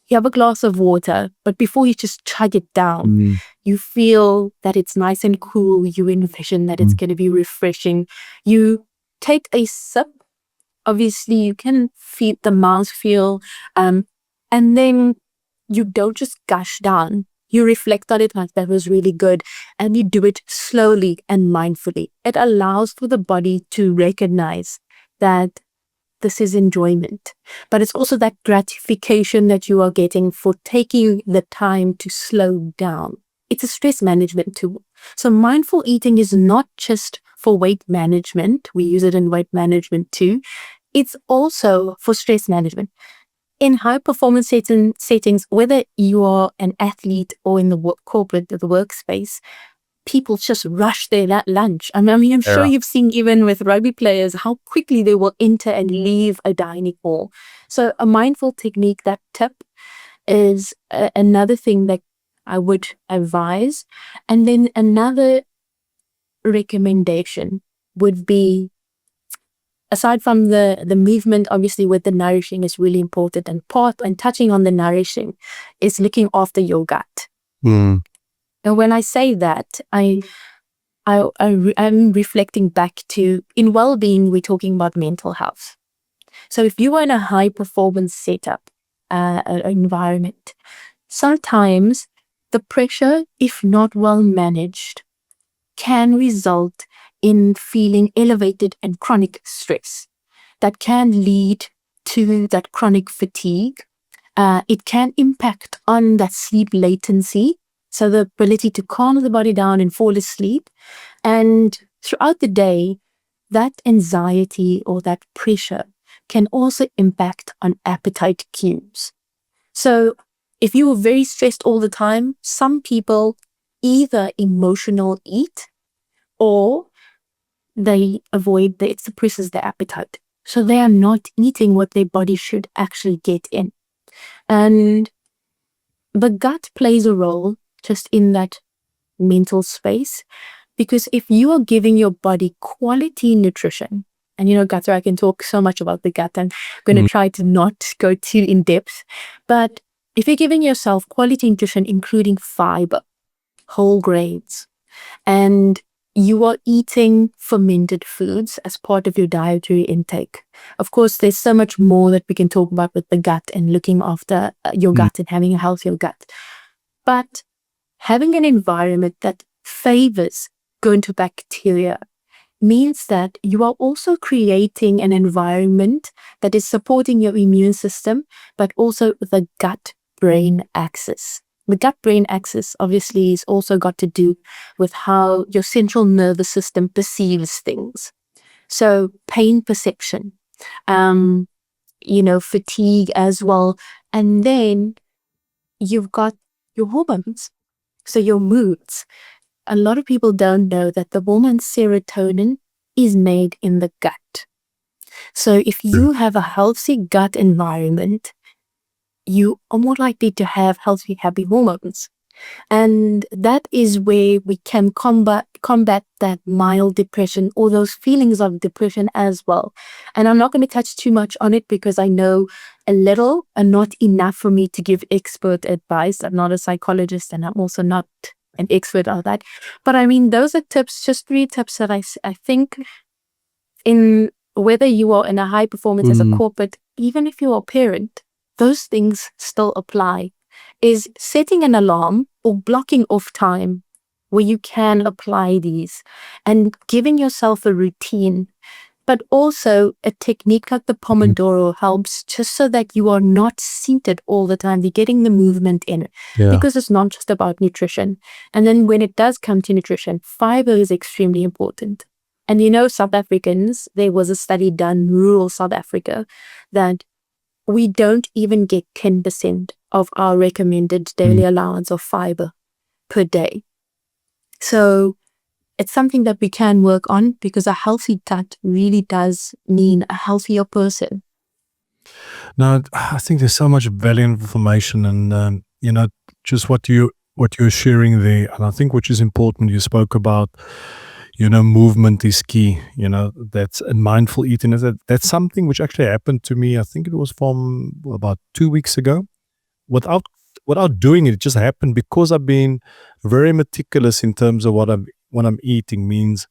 you have a glass of water, but before you just chug it down, you feel that it's nice and cool. You envision that it's going to be refreshing. You take a sip. Obviously, you can feel the mouthfeel, and then you don't just gush down. You reflect on it like that was really good, and you do it slowly and mindfully. It allows for the body to recognize that this is enjoyment, but it's also that gratification that you are getting for taking the time to slow down. It's a stress management tool. So mindful eating is not just for weight management. We use it in weight management too. It's also for stress management. In high performance settings, whether you are an athlete or in the corporate or the workspace, people just rush their lunch. I mean, I'm sure you've seen even with rugby players how quickly they will enter and leave a dining hall. So a mindful technique, that tip, is another thing that I would advise. And then another recommendation would be, aside from the movement, obviously with the nourishing is really important, and touching on the nourishing is looking after your gut. Now, when I say that, I'm reflecting back to, in well-being, we're talking about mental health. So if you are in a high performance setup, environment, sometimes the pressure, if not well managed, can result in feeling elevated and chronic stress that can lead to that chronic fatigue. It can impact on that sleep latency, so the ability to calm the body down and fall asleep. And throughout the day, that anxiety or that pressure can also impact on appetite cues. So if you are very stressed all the time, some people either emotional eat or it suppresses their appetite. So they are not eating what their body should actually get in. And the gut plays a role just in that mental space, because if you are giving your body quality nutrition, and Guthrie, I can talk so much about the gut, and I'm going to try to not go too in depth, but if you're giving yourself quality nutrition, including fiber, whole grains, and you are eating fermented foods as part of your dietary intake. Of course, there's so much more that we can talk about with the gut and looking after your gut and having a healthier gut. But having an environment that favors good bacteria means that you are also creating an environment that is supporting your immune system, but also the gut-brain axis. The gut-brain axis obviously is also got to do with how your central nervous system perceives things. So pain perception, fatigue as well. And then you've got your hormones, so your moods. A lot of people don't know that the hormone serotonin is made in the gut. So if you have a healthy gut environment, you are more likely to have healthy, happy hormones. And that is where we can combat that mild depression or those feelings of depression as well. And I'm not going to touch too much on it because I know a little and not enough for me to give expert advice. I'm not a psychologist and I'm also not an expert on that. But I mean, those are tips, just 3 tips that I think in whether you are in a high performance as a corporate, even if you're a parent, those things still apply, is setting an alarm or blocking off time where you can apply these and giving yourself a routine, but also a technique like the Pomodoro helps just so that you are not seated all the time. You're getting the movement in because it's not just about nutrition. And then when it does come to nutrition, fiber is extremely important. And South Africans, there was a study done, rural South Africa, that we don't even get 10% of our recommended daily allowance of fiber per day. So it's something that we can work on because a healthy gut really does mean a healthier person. Now, I think there's so much valuable information and, just what you're sharing there. And I think which is important, you spoke about, movement is key, that's and mindful eating. That's something which actually happened to me. I think it was from about 2 weeks ago. Without doing it, it just happened because I've been very meticulous in terms of what I'm eating. Means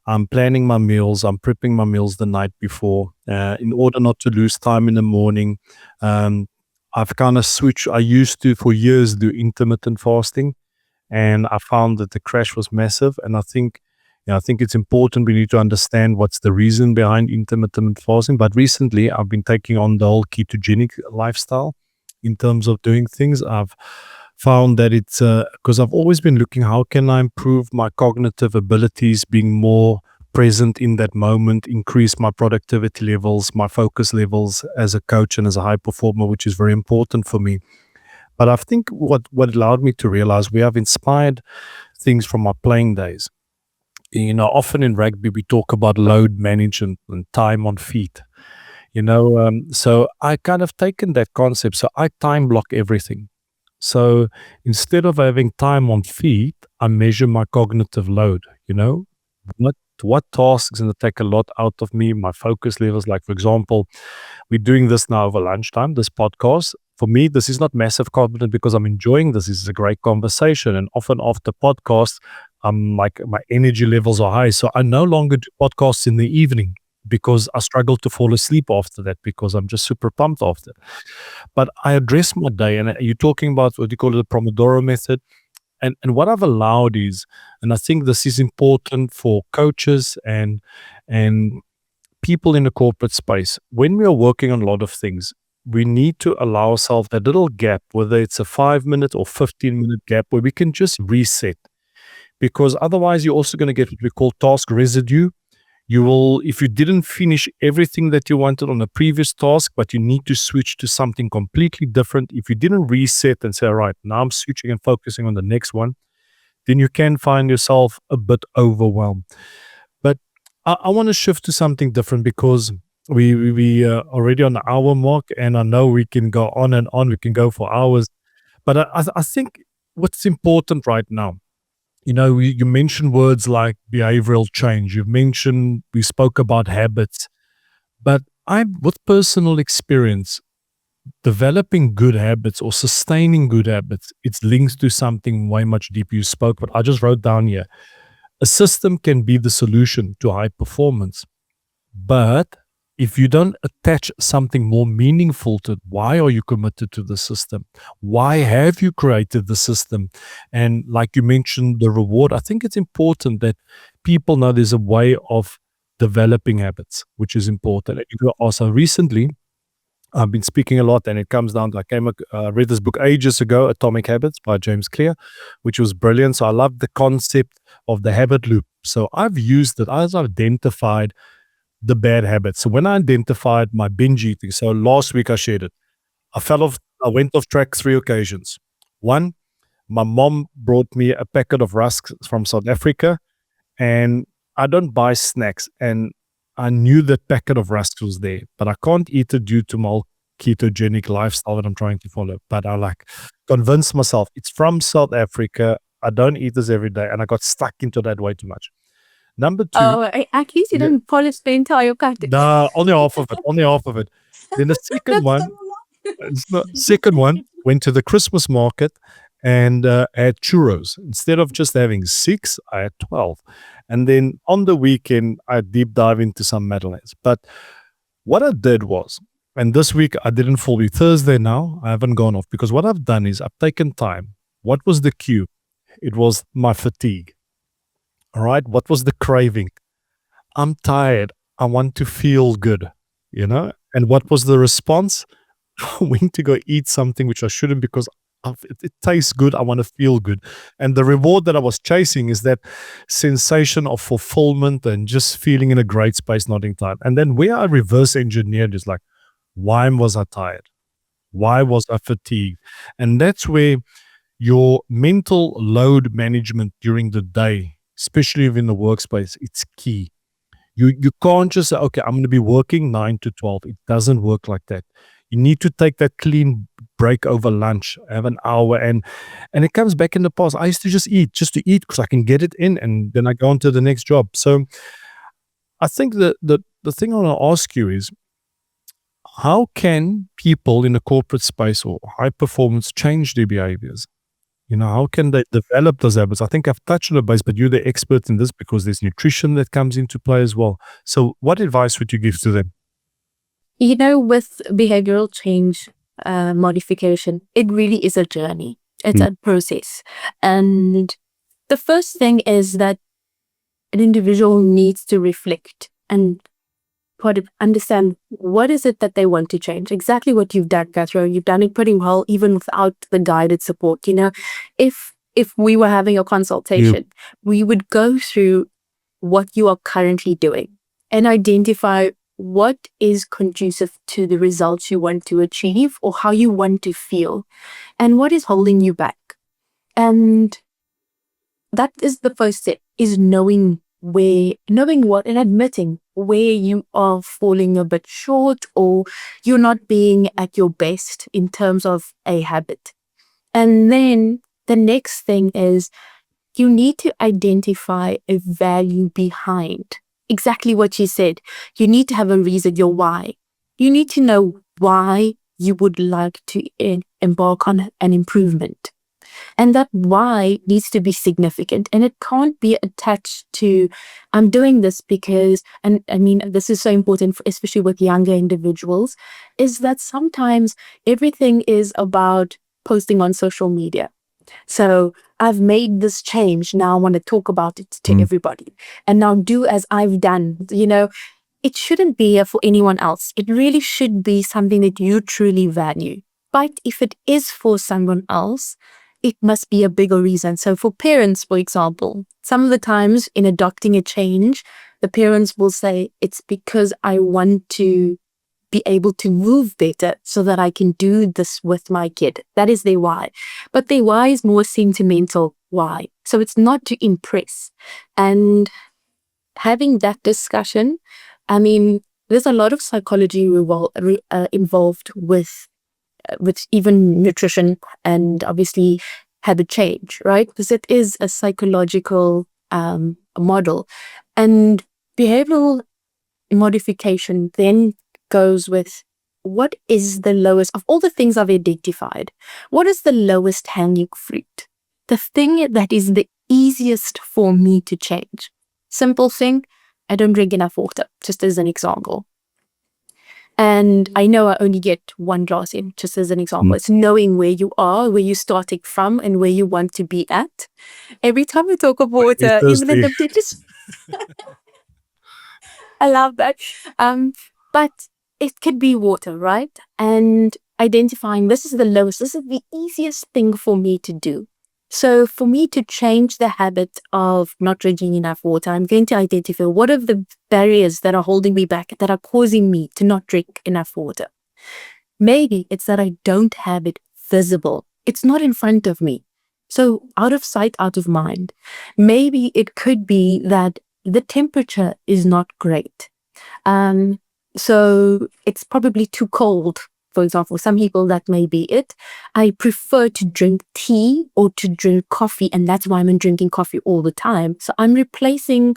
I'm planning my meals, I'm prepping my meals the night before, in order not to lose time in the morning. I've kind of switched. I used to, for years, do intermittent fasting, and I found that the crash was massive. And I think it's important we need to understand what's the reason behind intermittent fasting. But recently, I've been taking on the whole ketogenic lifestyle in terms of doing things. I've found that it's because I've always been looking, how can I improve my cognitive abilities, being more present in that moment, increase my productivity levels, my focus levels as a coach and as a high performer, which is very important for me. But I think what allowed me to realize, we have inspired things from my playing days. Often in rugby, we talk about load management and time on feet. So I kind of taken that concept. So I time block everything. So instead of having time on feet, I measure my cognitive load. what tasks is going to take a lot out of me, my focus levels. Like, for example, we're doing this now over lunchtime, this podcast. For me, this is not massive content because I'm enjoying this. This is a great conversation. And often after podcasts, like my energy levels are high. So I no longer do podcasts in the evening because I struggle to fall asleep after that because I'm just super pumped after. But I address my day, and you're talking about what you call the Pomodoro method. And what I've allowed is, and I think this is important for coaches and people in the corporate space, when we are working on a lot of things, we need to allow ourselves that little gap, whether it's a 5-minute or 15-minute gap, where we can just reset. Because otherwise, you're also going to get what we call task residue. You will, if you didn't finish everything that you wanted on a previous task, but you need to switch to something completely different, if you didn't reset and say, all right, now I'm switching and focusing on the next one, then you can find yourself a bit overwhelmed. But I want to shift to something different because we are already on the hour mark, and I know we can go on and on. We can go for hours. But I think what's important right now, you mentioned words like behavioral change. We spoke about habits, but with personal experience, developing good habits or sustaining good habits, it's linked to something way much deeper. You spoke, but I just wrote down here, a system can be the solution to high performance. But if you don't attach something more meaningful to it, why are you committed to the system? Why have you created the system? And like you mentioned, the reward, I think it's important that people know there's a way of developing habits, which is important. And you also recently, I've been speaking a lot, and it comes down to, I read this book ages ago, Atomic Habits by James Clear, which was brilliant. So I love the concept of the habit loop. So I've used it. I've identified the bad habits. So when I identified my binge eating, so last week I shared it, I went off track 3 occasions. One, my mom brought me a packet of rusks from South Africa, and I don't buy snacks. And I knew that packet of rusks was there, but I can't eat it due to my ketogenic lifestyle that I'm trying to follow. But I convinced myself it's from South Africa. I don't eat this every day. And I got stuck into that way too much. Number 2. Oh, at least you Yeah. didn't polish the entire package. Nah, only half of it. Then the second one, second one went to the Christmas market and had churros. Instead of just having 6, I had 12. And then on the weekend, I deep dive into some Madeleines. But what I did was, and this week I didn't fall you Thursday now, I haven't gone off, because what I've done is I've taken time. What was the cue? It was my fatigue. All right. What was the craving? I'm tired. I want to feel good, And what was the response? I went to go eat something which I shouldn't because it tastes good. I want to feel good. And the reward that I was chasing is that sensation of fulfillment and just feeling in a great space, nodding tired. And then where I reverse engineered is like, why was I tired? Why was I fatigued? And that's where your mental load management during the day, especially in the workspace, it's key. You can't just say, okay, I'm going to be working 9 to 12. It doesn't work like that. You need to take that clean break over lunch, have an hour, and it comes back in the past. I used to just eat because I can get it in, and then I go on to the next job. So I think the thing I want to ask you is, how can people in the corporate space or high performance change their behaviors? How can they develop those habits? I think I've touched on the base, but you're the expert in this because there's nutrition that comes into play as well. So what advice would you give to them? With behavioral change modification, it really is a journey. It's a process. And the first thing is that an individual needs to reflect and understand what is it that they want to change. Exactly what you've done, Catherine. You've done it pretty well, even without the guided support. If we were having a consultation, we would go through what you are currently doing and identify what is conducive to the results you want to achieve or how you want to feel, and what is holding you back. And that is the first step, is knowing what and admitting where you are falling a bit short or you're not being at your best in terms of a habit. And then the next thing is you need to identify a value behind exactly what you said. You need to have a reason, your why. You need to know why you would like to embark on an improvement. And that why needs to be significant, and it can't be attached to, I'm doing this because, and I mean, this is so important, especially with younger individuals, is that sometimes everything is about posting on social media. So I've made this change. Now I want to talk about it to everybody, and now do as I've done. It shouldn't be for anyone else. It really should be something that you truly value. But if it is for someone else, it must be a bigger reason. So for parents, for example, some of the times in adopting a change, the parents will say, it's because I want to be able to move better so that I can do this with my kid. That is their why. But their why is more sentimental why. So it's not to impress. And having that discussion, I mean, there's a lot of psychology involved with even nutrition and obviously habit change, right? Because it is a psychological model. And behavioral modification then goes with, what is the lowest of all the things I've identified? What is the lowest hanging fruit? The thing that is the easiest for me to change. Simple thing, I don't drink enough water, just as an example. And I know I only get one glass in, just as an example. It's knowing where you are, where you're starting from, and where you want to be at. Every time we talk of water, even in the just I love that. But it could be water, right? And identifying this is the lowest, this is the easiest thing for me to do. So for me to change the habit of not drinking enough water, I'm going to identify what are the barriers that are holding me back, that are causing me to not drink enough water. Maybe it's that I don't have it visible. It's not in front of me. So out of sight, out of mind. Maybe it could be that the temperature is not great. So it's probably too cold. For example, some people, that may be it. I prefer to drink tea or to drink coffee, and that's why I'm drinking coffee all the time. So I'm replacing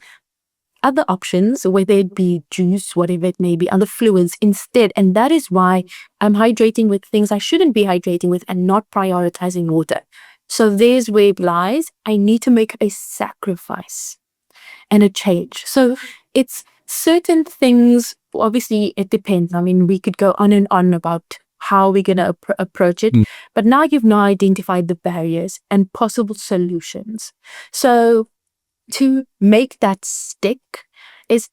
other options, whether it be juice, whatever it may be, other fluids instead. And that is why I'm hydrating with things I shouldn't be hydrating with and not prioritizing water. So there's where it lies. I need to make a sacrifice and a change. So it's certain things, obviously it depends. I mean, we could go on and on about how we're going to approach it. But now you've identified the barriers and possible solutions. So to make that stick is,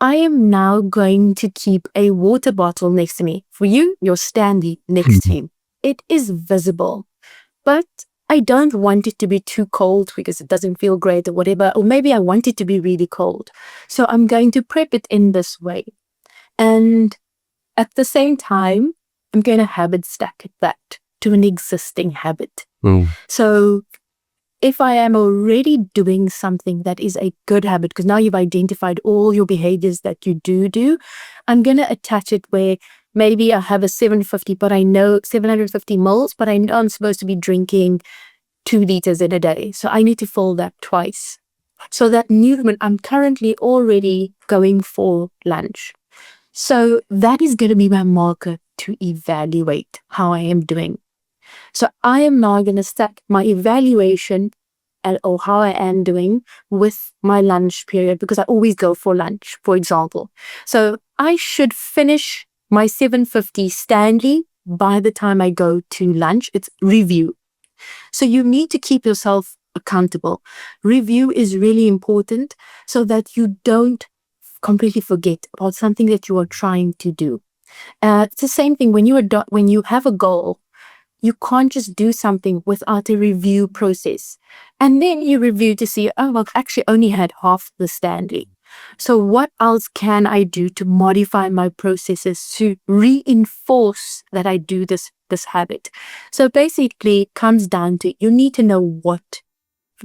I am now going to keep a water bottle next to me. For you, your standee next to you. It is visible, but I don't want it to be too cold because it doesn't feel great or whatever. Or maybe I want it to be really cold. So I'm going to prep it in this way. And at the same time, I'm going to habit stack that to an existing habit. So if I am already doing something that is a good habit, because now you've identified all your behaviors that you do, I'm going to attach it where maybe I have a 750, but I know 750 mils, but I know I'm supposed to be drinking 2 liters in a day. So I need to fill that twice. So that movement, I'm currently already going for lunch. So that is going to be my marker to evaluate how I am doing. So I am now going to stack my evaluation or how I am doing with my lunch period, because I always go for lunch, for example. So I should finish my 750 standee by the time I go to lunch. It's review. So you need to keep yourself accountable. Review is really important so that you don't completely forget about something that you are trying to do. It's the same thing when you have a goal. You can't just do something without a review process. And then you review to see, oh, I've actually only had half the standee. So what else can I do to modify my processes to reinforce that I do this habit? So basically it comes down to, you need to know what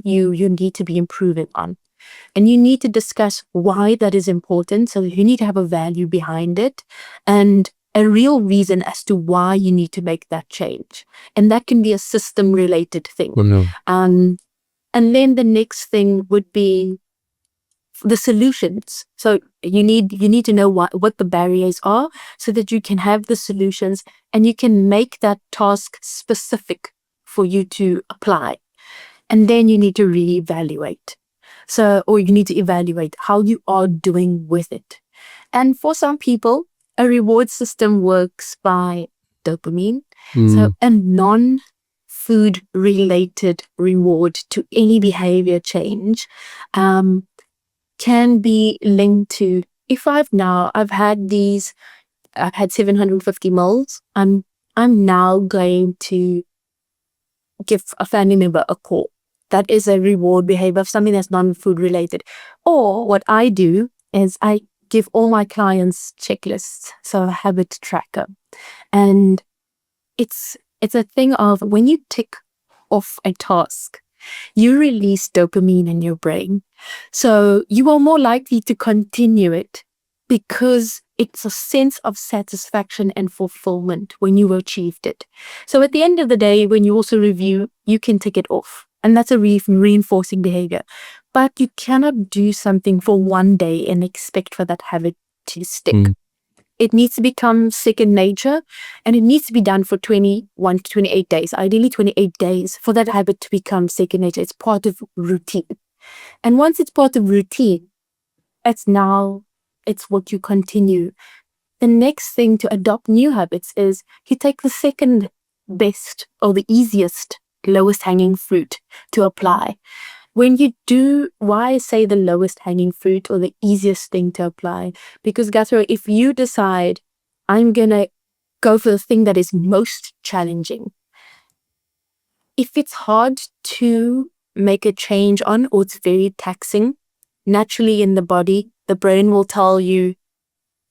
you need to be improving on. And you need to discuss why that is important. So you need to have a value behind it and a real reason as to why you need to make that change. And that can be a system related thing. And then the next thing would be the solutions. So you need to know what the barriers are so that you can have the solutions and you can make that task specific for you to apply. And then you need to reevaluate. Or you need to evaluate how you are doing with it. And for some people, a reward system works by dopamine. So a non-food related reward to any behavior change can be linked to, if I've had 750 moles, I'm now going to give a family member a call. That is a reward behavior of something that's non-food related. Or what I do is I give all my clients checklists, so a habit tracker. And it's a thing of when you tick off a task, you release dopamine in your brain. So you are more likely to continue it because it's a sense of satisfaction and fulfillment when you achieved it. So at the end of the day, when you also review, you can tick it off. And that's a reinforcing behavior. But you cannot do something for one day and expect for that habit to stick. It needs to become second nature, and it needs to be done for 21 to 28 days, ideally 28 days, for that habit to become second nature. It's part of routine. And once it's part of routine, it's what you continue. The next thing to adopt new habits is you take the second best or the easiest, lowest hanging fruit to apply. When you do, why I say the lowest hanging fruit or the easiest thing to apply? Because Gathro, if you decide, I'm going to go for the thing that is most challenging, if it's hard to make a change on, or it's very taxing, naturally in the body, the brain will tell you,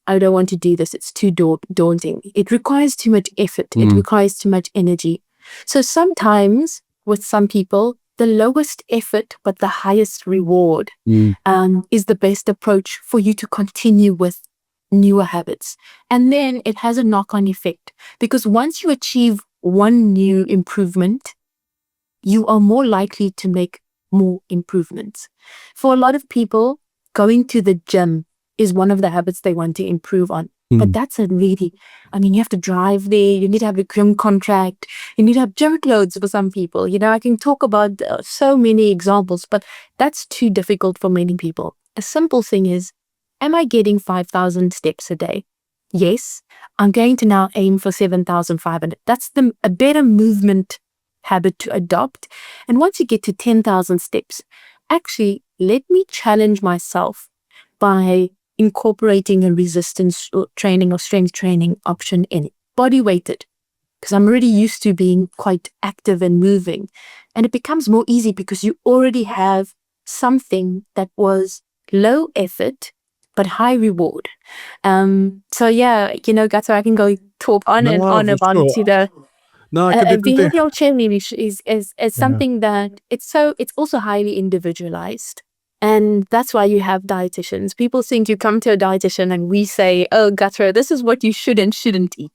I don't want to do this. It's too daunting. It requires too much effort. It requires too much energy. So sometimes with some people, the lowest effort but the highest reward is the best approach for you to continue with newer habits. And then it has a knock-on effect, because once you achieve one new improvement, you are more likely to make more improvements. For a lot of people, going to the gym is one of the habits they want to improve on. But that's you have to drive there, you need to have a gym contract, you need to have gym clothes for some people. I can talk about so many examples, but that's too difficult for many people. A simple thing is, am I getting 5,000 steps a day? Yes, I'm going to now aim for 7,500. That's a better movement habit to adopt. And once you get to 10,000 steps, actually, let me challenge myself by incorporating a resistance training or strength training option in it, body weighted, because I'm already used to being quite active and moving. And it becomes more easy because you already have something that was low effort but high reward. So yeah, Gato, I can go talk on and on for about sure. the No, I can definitely. behavioral change is something that it's also highly individualized. And that's why you have dietitians. People think you come to a dietitian and we say, oh, Guthrie, this is what you should and shouldn't eat.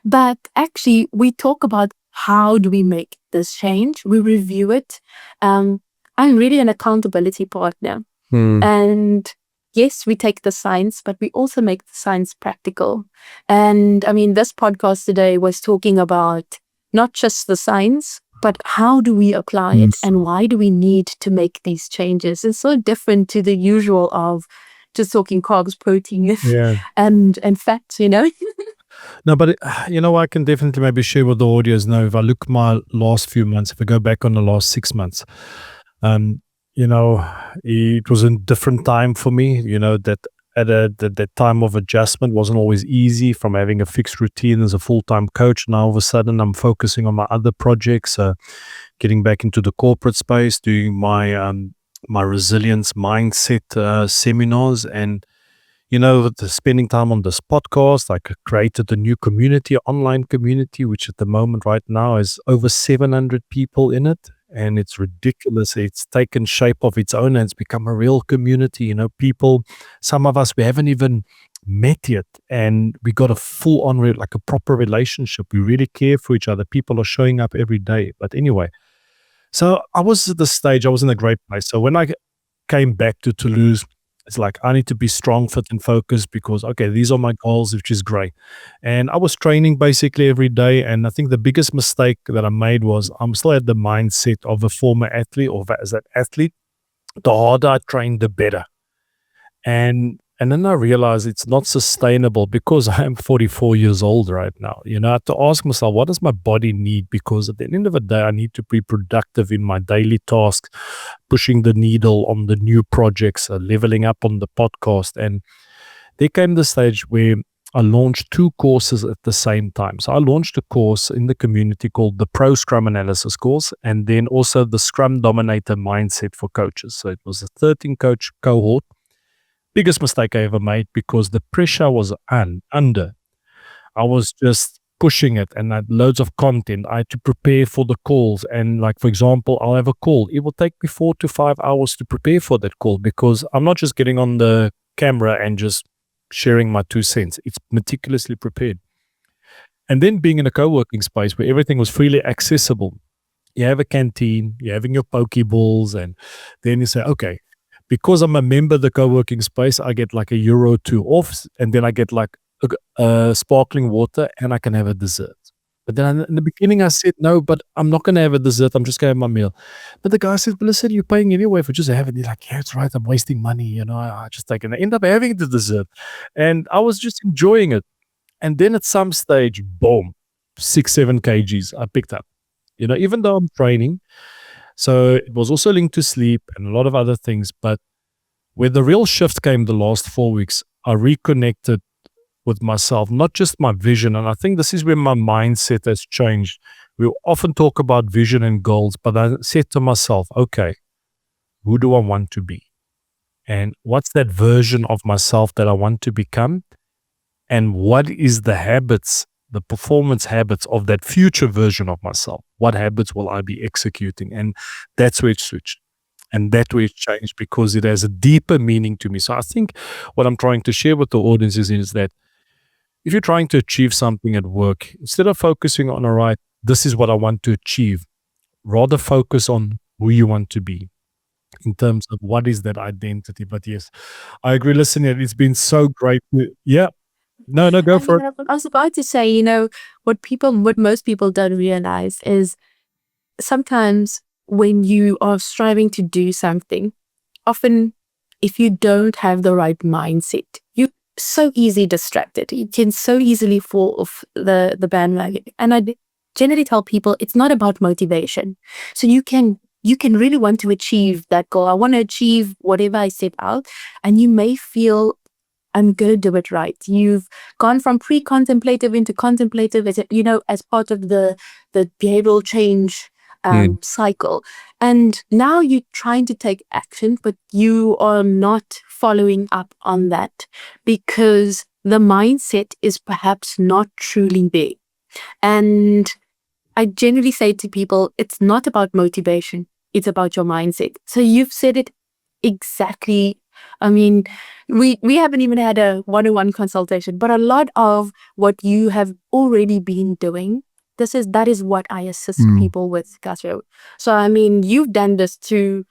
But actually, we talk about how do we make this change. We review it. I'm really an accountability partner. And yes, we take the science, but we also make the science practical. And this podcast today was talking about not just the science, but how do we apply it and why do we need to make these changes? It's so different to the usual of just talking carbs, protein, and fats, No, but I can definitely maybe share with the audience now. If I look my last few months, if I go back on the last 6 months, it was a different time for me, that at that time of adjustment wasn't always easy, from having a fixed routine as a full-time coach. Now all of a sudden I'm focusing on my other projects, getting back into the corporate space, doing my my resilience mindset seminars, and spending time on this podcast. I created a new community, online community, which at the moment right now is over 700 people in it. And it's ridiculous. It's taken shape of its own and it's become a real community. People, some of us, we haven't even met yet. And we got a full on, like a proper relationship. We really care for each other. People are showing up every day. But anyway, So I was at the stage, I was in a great place. So when I came back to Toulouse, it's like I need to be strong, fit, and focused because, okay, these are my goals, which is great. And I was training basically every day. And I think the biggest mistake that I made was I'm still at the mindset of a former athlete or as an athlete. The harder I train, the better. And then I realized it's not sustainable because I am 44 years old right now. I have to ask myself, what does my body need? Because at the end of the day, I need to be productive in my daily tasks, pushing the needle on the new projects, leveling up on the podcast. And there came the stage where I launched two courses at the same time. So I launched a course in the community called the Pro Scrum Analysis course, and then also the Scrum Dominator Mindset for coaches. So it was a 13 coach cohort. Biggest mistake I ever made because the pressure was under. I was just pushing it and I had loads of content. I had to prepare for the calls. And like, for example, I'll have a call. It will take me 4 to 5 hours to prepare for that call because I'm not just getting on the camera and just sharing my 2 cents. It's meticulously prepared. And then being in a co-working space where everything was freely accessible. You have a canteen, you're having your poke balls, and then you say, okay, because I'm a member of the co-working space, I get like €1 or 2 off, and then I get like sparkling water, and I can have a dessert. But then in the beginning, I said, no, but I'm not going to have a dessert. I'm just going to have my meal. But the guy said, well, listen, you're paying anyway for just having it. He's like, yeah, it's right. I'm wasting money. I just take it. And I end up having the dessert. And I was just enjoying it. And then at some stage, boom, 6, 7 kgs I picked up. Even though I'm training, so it was also linked to sleep and a lot of other things. But where the real shift came the last 4 weeks, I reconnected with myself, not just my vision. And I think this is where my mindset has changed. We often talk about vision and goals, but I said to myself, okay, who do I want to be? And what's that version of myself that I want to become? And what is the habits, the performance habits of that future version of myself? What habits will I be executing? And that's where it switched. And that way it changed because it has a deeper meaning to me. So I think what I'm trying to share with the audience is that if you're trying to achieve something at work, instead of focusing on, all right, this is what I want to achieve, rather focus on who you want to be in terms of what is that identity. But yes, I agree. Listen, it's been so great. Yeah. No, go for it. I was about to say, what most people don't realize is sometimes when you are striving to do something, often if you don't have the right mindset, you're so easily distracted. You can so easily fall off the bandwagon. And I generally tell people it's not about motivation. So you can really want to achieve that goal. I want to achieve whatever I set out, and you may feel I'm going to do it right. You've gone from pre-contemplative into contemplative, as part of the behavioral change cycle. And now you're trying to take action, but you are not following up on that because the mindset is perhaps not truly there. And I generally say to people, it's not about motivation. It's about your mindset. So you've said it exactly. I mean, we haven't even had a one-on-one consultation, but a lot of what you have already been doing, that is what I assist people with, Castro. So I mean, you've done this through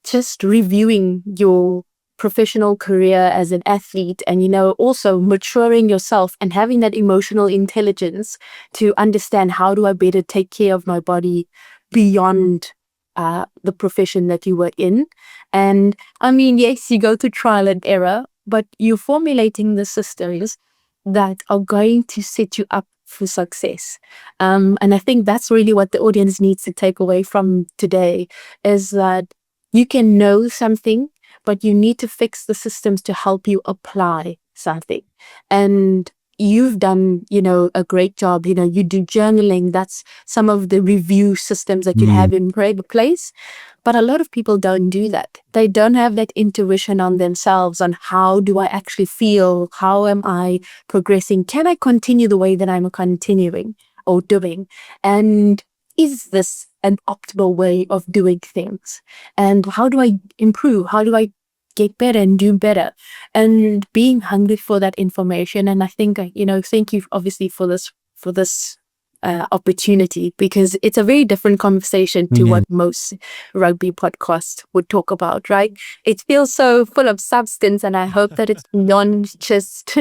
just reviewing your professional career as an athlete, and also maturing yourself and having that emotional intelligence to understand how do I better take care of my body beyond the profession that you were in. And I mean, yes, you go to trial and error, but you're formulating the systems that are going to set you up for success. And I think that's really what the audience needs to take away from today, is that you can know something, but you need to fix the systems to help you apply something. And you've done, a great job. You do journaling. That's some of the review systems that you have in place. But a lot of people don't do that. They don't have that intuition on themselves on how do I actually feel? How am I progressing? Can I continue the way that I'm continuing or doing? And is this an optimal way of doing things? And how do I improve? How do I get better and do better? And being hungry for that information. And I think, thank you obviously for this opportunity, because it's a very different conversation to what most rugby podcasts would talk about, right? It feels so full of substance, and I hope that it's beyond just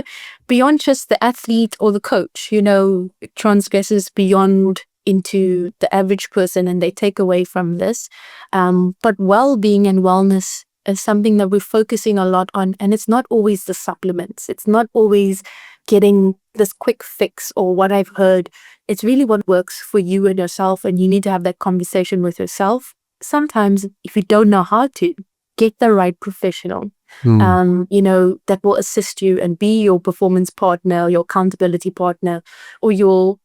the athlete or the coach, it transgresses beyond into the average person, and they take away from this. But well-being and wellness is something that we're focusing a lot on, and it's not always the supplements. It's not always getting this quick fix or what I've heard. It's really what works for you and yourself, and you need to have that conversation with yourself. Sometimes, if you don't know how to, get the right professional, that will assist you and be your performance partner, your accountability partner, or your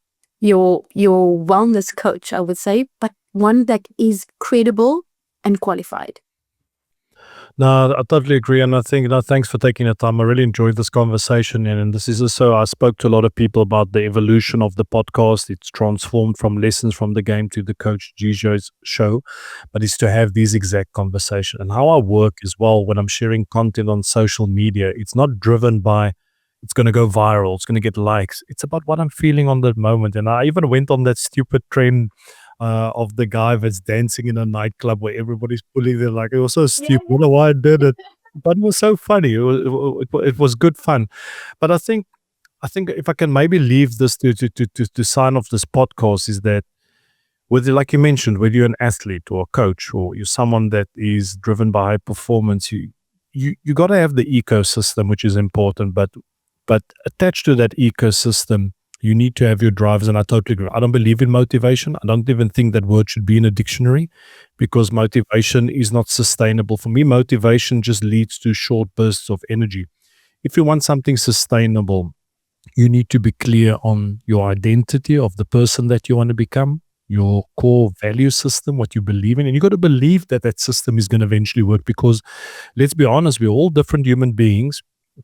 wellness coach, I would say, but one that is credible and qualified. No, I totally agree. And I think, thanks for taking the time. I really enjoyed this conversation. And this is also, I spoke to a lot of people about the evolution of the podcast. It's transformed from lessons from the game to the Coach Gijo's show, but it's to have these exact conversations. And how I work as well when I'm sharing content on social media, it's not driven by, it's going to go viral, it's going to get likes. It's about what I'm feeling on that moment. And I even went on that stupid trend of the guy that's dancing in a nightclub where everybody's pulling their, like, it was so stupid. I don't know why I did it, but it was so funny. It was good fun. But I think if I can maybe leave this to sign off this podcast, is that whether, like you mentioned, whether you're an athlete or a coach or you're someone that is driven by high performance, you got to have the ecosystem, which is important. But attached to that ecosystem, you need to have your drivers, and I totally agree. I don't believe in motivation. I don't even think that word should be in a dictionary, because motivation is not sustainable. For me, motivation just leads to short bursts of energy. If you want something sustainable, you need to be clear on your identity of the person that you want to become, your core value system, what you believe in, and you got to believe that that system is going to eventually work, because let's be honest, we're all different human beings,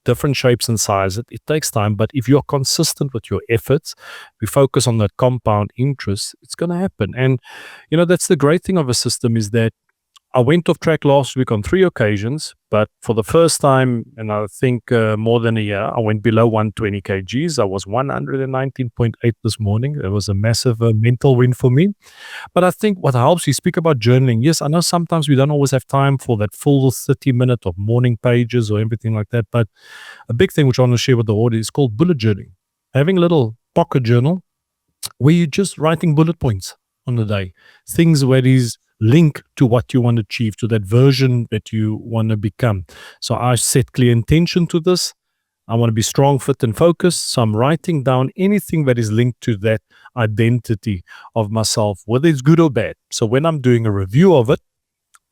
different shapes and sizes. It takes time, but if you're consistent with your efforts, we focus on that compound interest, it's going to happen. And that's the great thing of a system, is that I went off track last week on 3 occasions, but for the first time, and I think more than a year, I went below 120 kgs. I was 119.8 this morning. It was a massive mental win for me. But I think what helps, you speak about journaling. Yes, I know sometimes we don't always have time for that full 30-minute of morning pages or everything like that. But a big thing which I want to share with the audience is called bullet journaling. Having a little pocket journal where you're just writing bullet points on the day, things where these link to what you want to achieve, to that version that you want to become. So I set clear intention to this. I want to be strong, fit, and focused. So I'm writing down anything that is linked to that identity of myself, whether it's good or bad. So when I'm doing a review of it,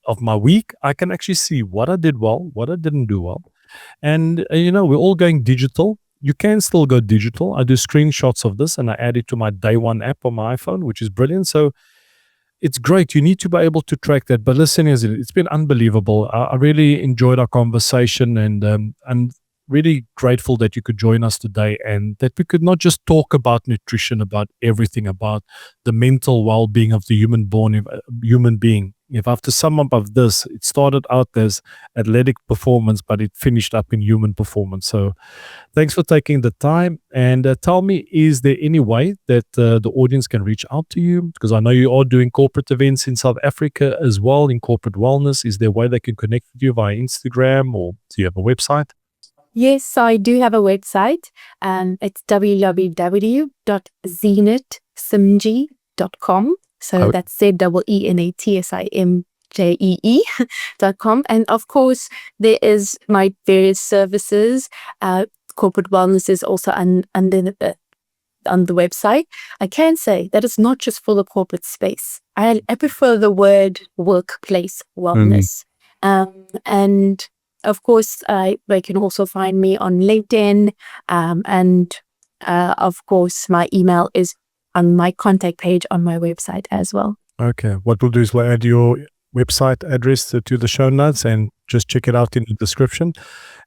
of my week, I can actually see what I did well, what I didn't do well. And, we're all going digital. You can still go digital. I do screenshots of this and I add it to my Day One app on my iPhone, which is brilliant. So it's great. You need to be able to track that. But listen, it's been unbelievable. I really enjoyed our conversation, and I'm really grateful that you could join us today, and that we could not just talk about nutrition, about everything, about the mental well-being of the human being. If I have to sum up of this, it started out as athletic performance, but it finished up in human performance. So thanks for taking the time. And tell me, is there any way that the audience can reach out to you? Because I know you are doing corporate events in South Africa as well, in corporate wellness. Is there a way they can connect with you via Instagram, or do you have a website? Yes, I do have a website, and it's www.zeenatsimjee.com. So that's ZEENATSIMJEE.com. And of course, there is my various services. Corporate wellness is also on the website. I can say that it's not just for the corporate space. I prefer the word workplace wellness. And of course, they can also find me on LinkedIn. And of course, my email is on my contact page on my website as well. Okay. What we'll do is we'll add your website address to the show notes, and just check it out in the description.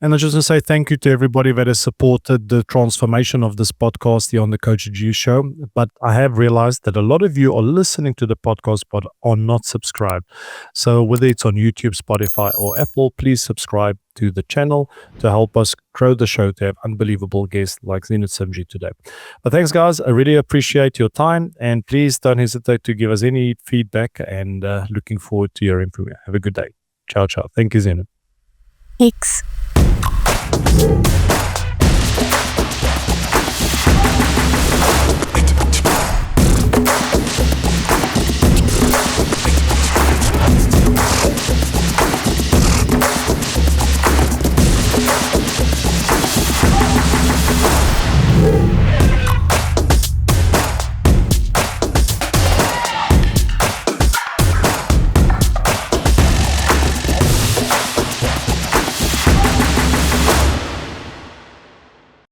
And I just want to say thank you to everybody that has supported the transformation of this podcast here on the Coach G show. But I have realized that a lot of you are listening to the podcast but are not subscribed. So whether it's on YouTube, Spotify, or Apple, please subscribe to the channel to help us grow the show to have unbelievable guests like Zeenat Simjee today. But thanks, guys. I really appreciate your time. And please don't hesitate to give us any feedback, and looking forward to your input. Have a good day. Ciao, ciao. Thank you, Zeenat. Thanks.